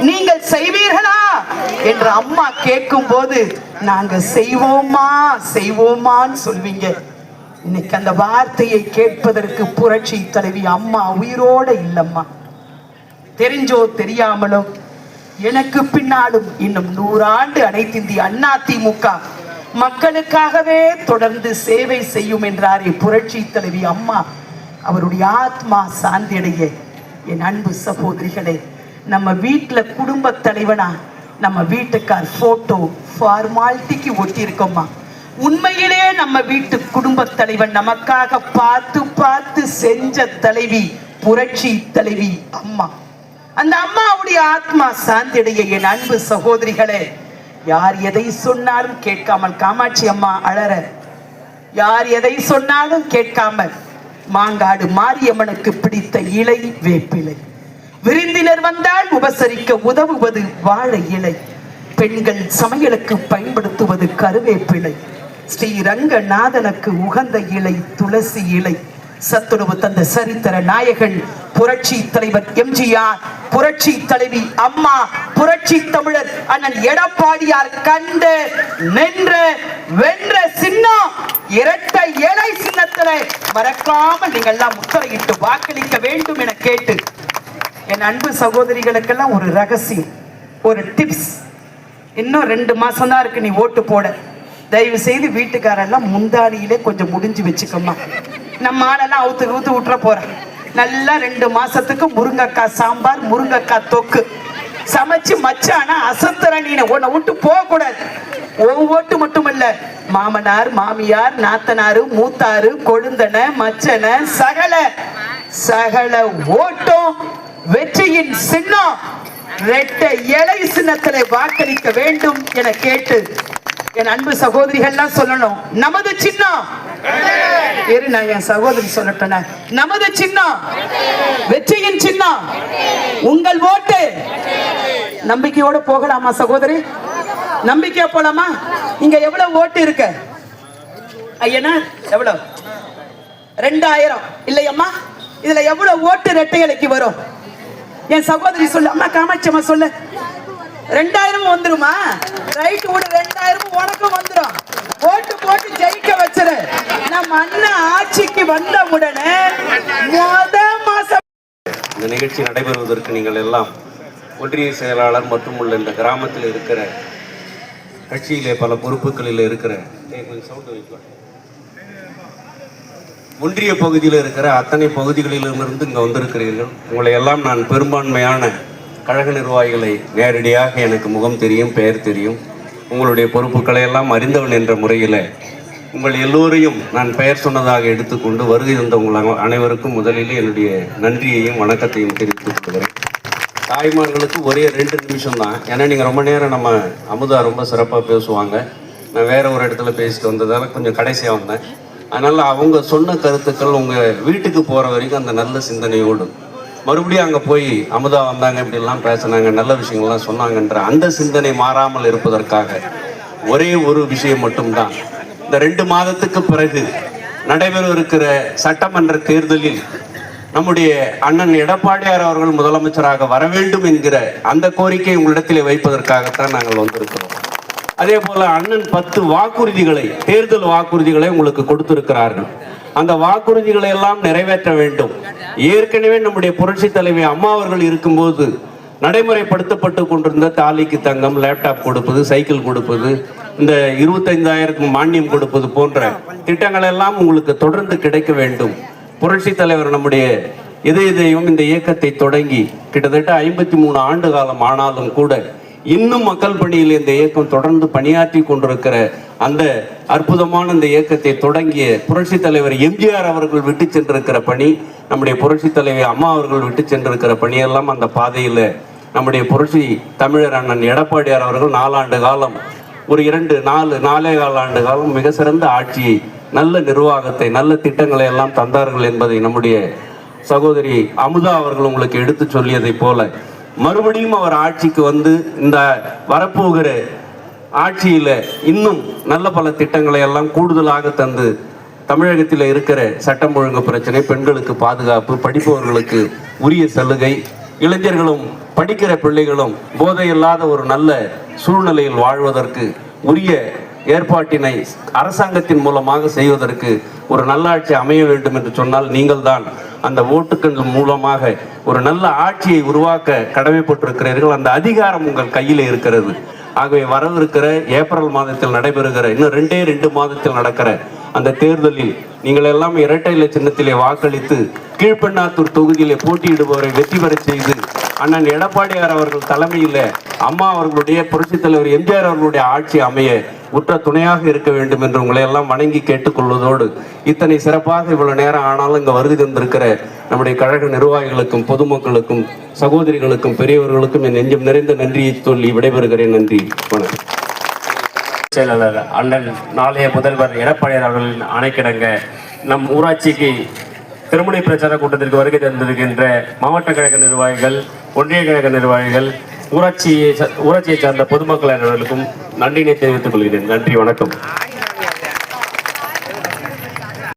நீங்கள் செய்வீர்களா என்று அம்மா கேட்கும் போது நாங்க செய்வோமா செய்வோமான்னு சொல்வீங்க. இன்னைக்கு அந்த வார்த்தையை கேட்பதற்கு புரட்சி தலைவி அம்மா உயிரோட இல்லம்மா. தெரிஞ்சோ தெரியாமலோ எனக்கு பின்னாலும் இன்னும் 100 ஆண்டு அனைத்து இந்திய அண்ணா திமுக மக்களுக்காகவே தொடர்ந்து சேவை செய்யும் என்றாரே புரட்சி தலைவி அம்மா. அவருடைய ஆத்மா சாந்தியடைய என் அன்பு சகோதரிகளே, நம்ம வீட்டுல குடும்ப தலைவனா நம்ம வீட்டுக்கார் போட்டோ ஃபார்மாலிட்டிக்கு ஒட்டி இருக்கோமா? உண்மையிலே நம்ம வீட்டு குடும்ப தலைவன் நமக்காக பார்த்து பார்த்து செஞ்ச தலைவி புரட்சி தலைவி அம்மா. அந்த அம்மாவுடைய ஆத்மா சாந்தியடைய என் அன்பு சகோதரிகளே, யார் எதை சொன்னாலும் கேட்காமல் காமாட்சி அம்மா அழற, யார் எதை சொன்னாலும் கேட்காமல் மாங்காடு மாரியம்மனுக்கு பிடித்த இலை வேப்பிலை, விருந்தினர் வந்தால் உபசரிக்க உதவுவது வாழை இலை, பெண்கள் சமையலுக்கு பயன்படுத்துவது கருவேப்பிலை, ஸ்ரீரங்கநாதனுக்கு உகந்த இலை துளசி இலை, சத்துணவு தந்த சரித்திர நாயகன் புரட்சி தலைவர் எம்ஜிஆர், புரட்சி தலைவி அம்மா, புரட்சி தமிழர் அண்ணன் எடப்பாடியார் கண்டு நின்ற வென்ற சின்னம் இரட்டை இலை சின்னத்துல மறக்காம நீங்க எல்லாம் முத்திரையிட்டு வாக்களிக்க வேண்டும் என கேட்டு என் அன்பு சகோதரிகளுக்கெல்லாம் ஒரு ரகசியம், ஒரு டிப்ஸ். இன்னும் 2 மாசம் தான் இருக்கு நீ ஓட்டு போட. தயவு செய்து வீட்டுக்காரெல்லாம் முந்தானியிலே கொஞ்சம் முடிஞ்சு வச்சுக்கோமா. நம்ம ஆளெல்லாம் அவுத்து விட்டுற போறேன். நல்லா 2 மாசத்துக்கு முருங்கக்காய் சாம்பார், முருங்கக்காய் தொக்கு சமைச்சு மச்சானா அசத்துற. நீ உன்னை விட்டு போக கூடாது. ஓட்டு மட்டுமல்ல, மாமனார் மாமியார் நாத்தனாரு மூத்தாரு கொழுந்தன மச்சன சகல சகல ஓட்டும் வெற்றியின் சின்னம் இரட்டை இலை சின்னத்திலே வாக்களிக்க வேண்டும் என கேட்டு என் அன்பு சகோதரிகள்லாம் சொல்லணும், நமது சின்னம் இரு, நான் என் சகோதரி சொல்லட்டேன், நமது சின்னம் வெற்றியின் சின்னம், உங்கள் ஓட்டு. நம்பிக்கையோட போகலாமா சகோதரி? நம்பிக்கையா போலாமா? இங்க எவ்வளவு ஓட்டு இருக்கு ஐயனா? எவ்வளவு? 2000 இல்லையம்மா? இதுல எவ்வளவு ஓட்டு இரட்டை இலைக்கு வரும்? என் சகோதரி சொல்லு. அம்மா காமாட்சி அம்மா சொல்லு. 2000 வந்துருமா? ரைட், ஒரு 2000 உனக்கும் வந்துடும். ஓட்டு போட்டு ஜெயிக்க வச்சிரு. நம்ம அண்ணன் ஆட்சிக்கு வந்த உடனே மாசம் இந்த நிகழ்ச்சி நடைபெறுவதற்கு நீங்கள் எல்லாம் ஒன்றிய செயலாளர் மற்றும் உள்ள இந்த கிராமத்தில் இருக்கிற கட்சியிலே பல பொறுப்புகளில் இருக்கிற ஒன்றிய பகுதியில் இருக்கிற அத்தனை பகுதிகளிலிருந்து இங்கே வந்திருக்கிறீர்கள். உங்களை எல்லாம் நான் பெரும்பான்மையான கழக நிர்வாகிகளை நேரடியாக எனக்கு முகம் தெரியும், பெயர் தெரியும். உங்களுடைய பொறுப்புகளை எல்லாம் அறிந்தவன் என்ற முறையில் உங்கள் எல்லோரையும் நான் பெயர் சொன்னதாக எடுத்துக்கொண்டு வருகை தந்த உங்கள் அனைவருக்கும் முதலில் என்னுடைய நன்றியையும் வணக்கத்தையும் தெரிவித்துக் கொள்கிறேன். தாய்மார்களுக்கு ஒரே 2 நிமிஷம் தான். ஏன்னா நீங்கள் ரொம்ப நேரம் நம்ம அமுதா ரொம்ப சிறப்பாக பேசுவாங்க. நான் வேற ஒரு இடத்துல பேசிட்டு வந்ததால் கொஞ்சம் கடைசியாக வந்தேன். அதனால் அவங்க சொன்ன கருத்துக்கள் உங்கள் வீட்டுக்கு போகிற வரைக்கும் அந்த நல்ல சிந்தனையோடு மறுபடியும் அங்கே போய் அமுதா வந்தாங்க, இப்படிலாம் பேசினாங்க, நல்ல விஷயங்கள்லாம் சொன்னாங்கன்ற அந்த சிந்தனை மாறாமல் இருப்பதற்காக ஒரே ஒரு விஷயம் மட்டும்தான். இந்த 2 மாதத்துக்கு பிறகு நடைபெறவிருக்கிற சட்டமன்ற தேர்தலில் நம்முடைய அண்ணன் எடப்பாடியார் அவர்கள் முதலமைச்சராக வர வேண்டும் என்கிற அந்த கோரிக்கை உங்களிடத்திலே வைப்பதற்காகத்தான் நாங்கள் வந்திருக்கிறோம். அதே போல அண்ணன் 10 வாக்குறுதிகளை, தேர்தல் வாக்குறுதிகளை உங்களுக்கு கொடுத்திருக்கிறார்கள். அந்த வாக்குறுதிகளை எல்லாம் நிறைவேற்ற வேண்டும். ஏற்கனவே நம்முடைய புரட்சி தலைவி அம்மா அவர்கள் இருக்கும்போது நடைமுறைப்படுத்தப்பட்டு கொண்டிருந்த தாலிக்கு தங்கம், லேப்டாப் கொடுப்பது, சைக்கிள் கொடுப்பது, இந்த 25,000 மானியம் கொடுப்பது போன்ற திட்டங்கள் எல்லாம் உங்களுக்கு தொடர்ந்து கிடைக்க வேண்டும். புரட்சி தலைவர் நம்முடைய இதயம் இந்த இயக்கத்தை தொடங்கி கிட்டத்தட்ட 53 ஆண்டு காலம் ஆனாலும் கூட இன்னும் மக்கள் பணியில் இந்த இயக்கம் தொடர்ந்து பணியாற்றி கொண்டிருக்கிற அந்த அற்புதமான இந்த இயக்கத்தை தொடங்கிய புரட்சி தலைவர் எம்ஜிஆர் அவர்கள் விட்டு சென்றிருக்கிற பணி, நம்முடைய புரட்சி தலைவர் அம்மா அவர்கள் விட்டு சென்றிருக்கிற பணியெல்லாம் அந்த பாதையில் நம்முடைய புரட்சி தமிழர் அண்ணன் எடப்பாடியார் அவர்கள் 4 ஆண்டு காலம், ஒரு 4.25 ஆண்டு காலம் மிக சிறந்த ஆட்சியை, நல்ல நிர்வாகத்தை, நல்ல திட்டங்களை எல்லாம் தந்தார்கள் என்பதை நம்முடைய சகோதரி அமுதா அவர்கள் உங்களுக்கு எடுத்து சொல்லியதை போல மறுபடியும் அவர் ஆட்சிக்கு வந்து இந்த வரப்போகிற ஆட்சியில இன்னும் நல்ல பல திட்டங்களை எல்லாம் கூடுதலாக தந்து தமிழகத்தில் இருக்கிற சட்டம் ஒழுங்கு பிரச்சனை, பெண்களுக்கு பாதுகாப்பு, படிப்பவர்களுக்கு உரிய சலுகை, இளைஞர்களும் படிக்கிற பிள்ளைகளும் போதையில்லாத ஒரு நல்ல சூழ்நிலையில் வாழ்வதற்கு உரிய ஏற்பாட்டினை அரசாங்கத்தின் மூலமாக செய்வதற்கு ஒரு நல்லாட்சி அமைய வேண்டும் என்று சொன்னால் நீங்கள் தான் அந்த ஓட்டுக்கள் மூலமாக ஒரு நல்ல ஆட்சியை உருவாக்க கடமைப்பட்டிருக்கிறீர்கள். அந்த அதிகாரம் உங்கள் கையில் இருக்கிறது. ஆகவே வரவிருக்கிற ஏப்ரல் மாதத்தில் நடைபெறுகிற இன்னும் 2 மாதத்தில் நடக்கிற அந்த தேர்தலில் நீங்கள் எல்லாம் இரட்டை இலை சின்னத்திலே வாக்களித்து கீழ்பெண்ணாத்தூர் தொகுதியிலே போட்டியிடுபவரை வெற்றி பெற செய்து அண்ணன் எடப்பாடியார் அவர்கள் தலைமையில் அம்மா அவர்களுடைய புரட்சி தலைவர் எம்ஜிஆர் அவர்களுடைய ஆட்சி அமைய உற்ற துணையாக இருக்க வேண்டும் என்று உங்களை எல்லாம் வணங்கி கேட்டுக்கொள்வதோடு, இத்தனை சிறப்பாக இவ்வளவு நேரம் ஆனாலும் இங்கே வருகை தந்திருக்கிற நம்முடைய கழக நிர்வாகிகளுக்கும் பொதுமக்களுக்கும் சகோதரிகளுக்கும் பெரியவர்களுக்கும் என் நெஞ்சம் நிறைந்த நன்றியை சொல்லி விடைபெறுகிறேன். நன்றி, வணக்கம். செயலாளர் அண்ணன் நாளைய முதல்வர் எடப்பாடியார் அவர்களின் ஆணைக்கிடங்க நம் ஊராட்சிக்கு திருமணி பிரச்சார கூட்டத்திற்கு வருகை தந்திருக்கின்ற மாவட்ட கழக நிர்வாகிகள், ஒன்றிய கழக நிர்வாகிகள், ஊராட்சியை சார்ந்த பொதுமக்கள் அனைவருக்கும் நன்றியினை தெரிவித்துக் கொள்கிறேன். நன்றி, வணக்கம்.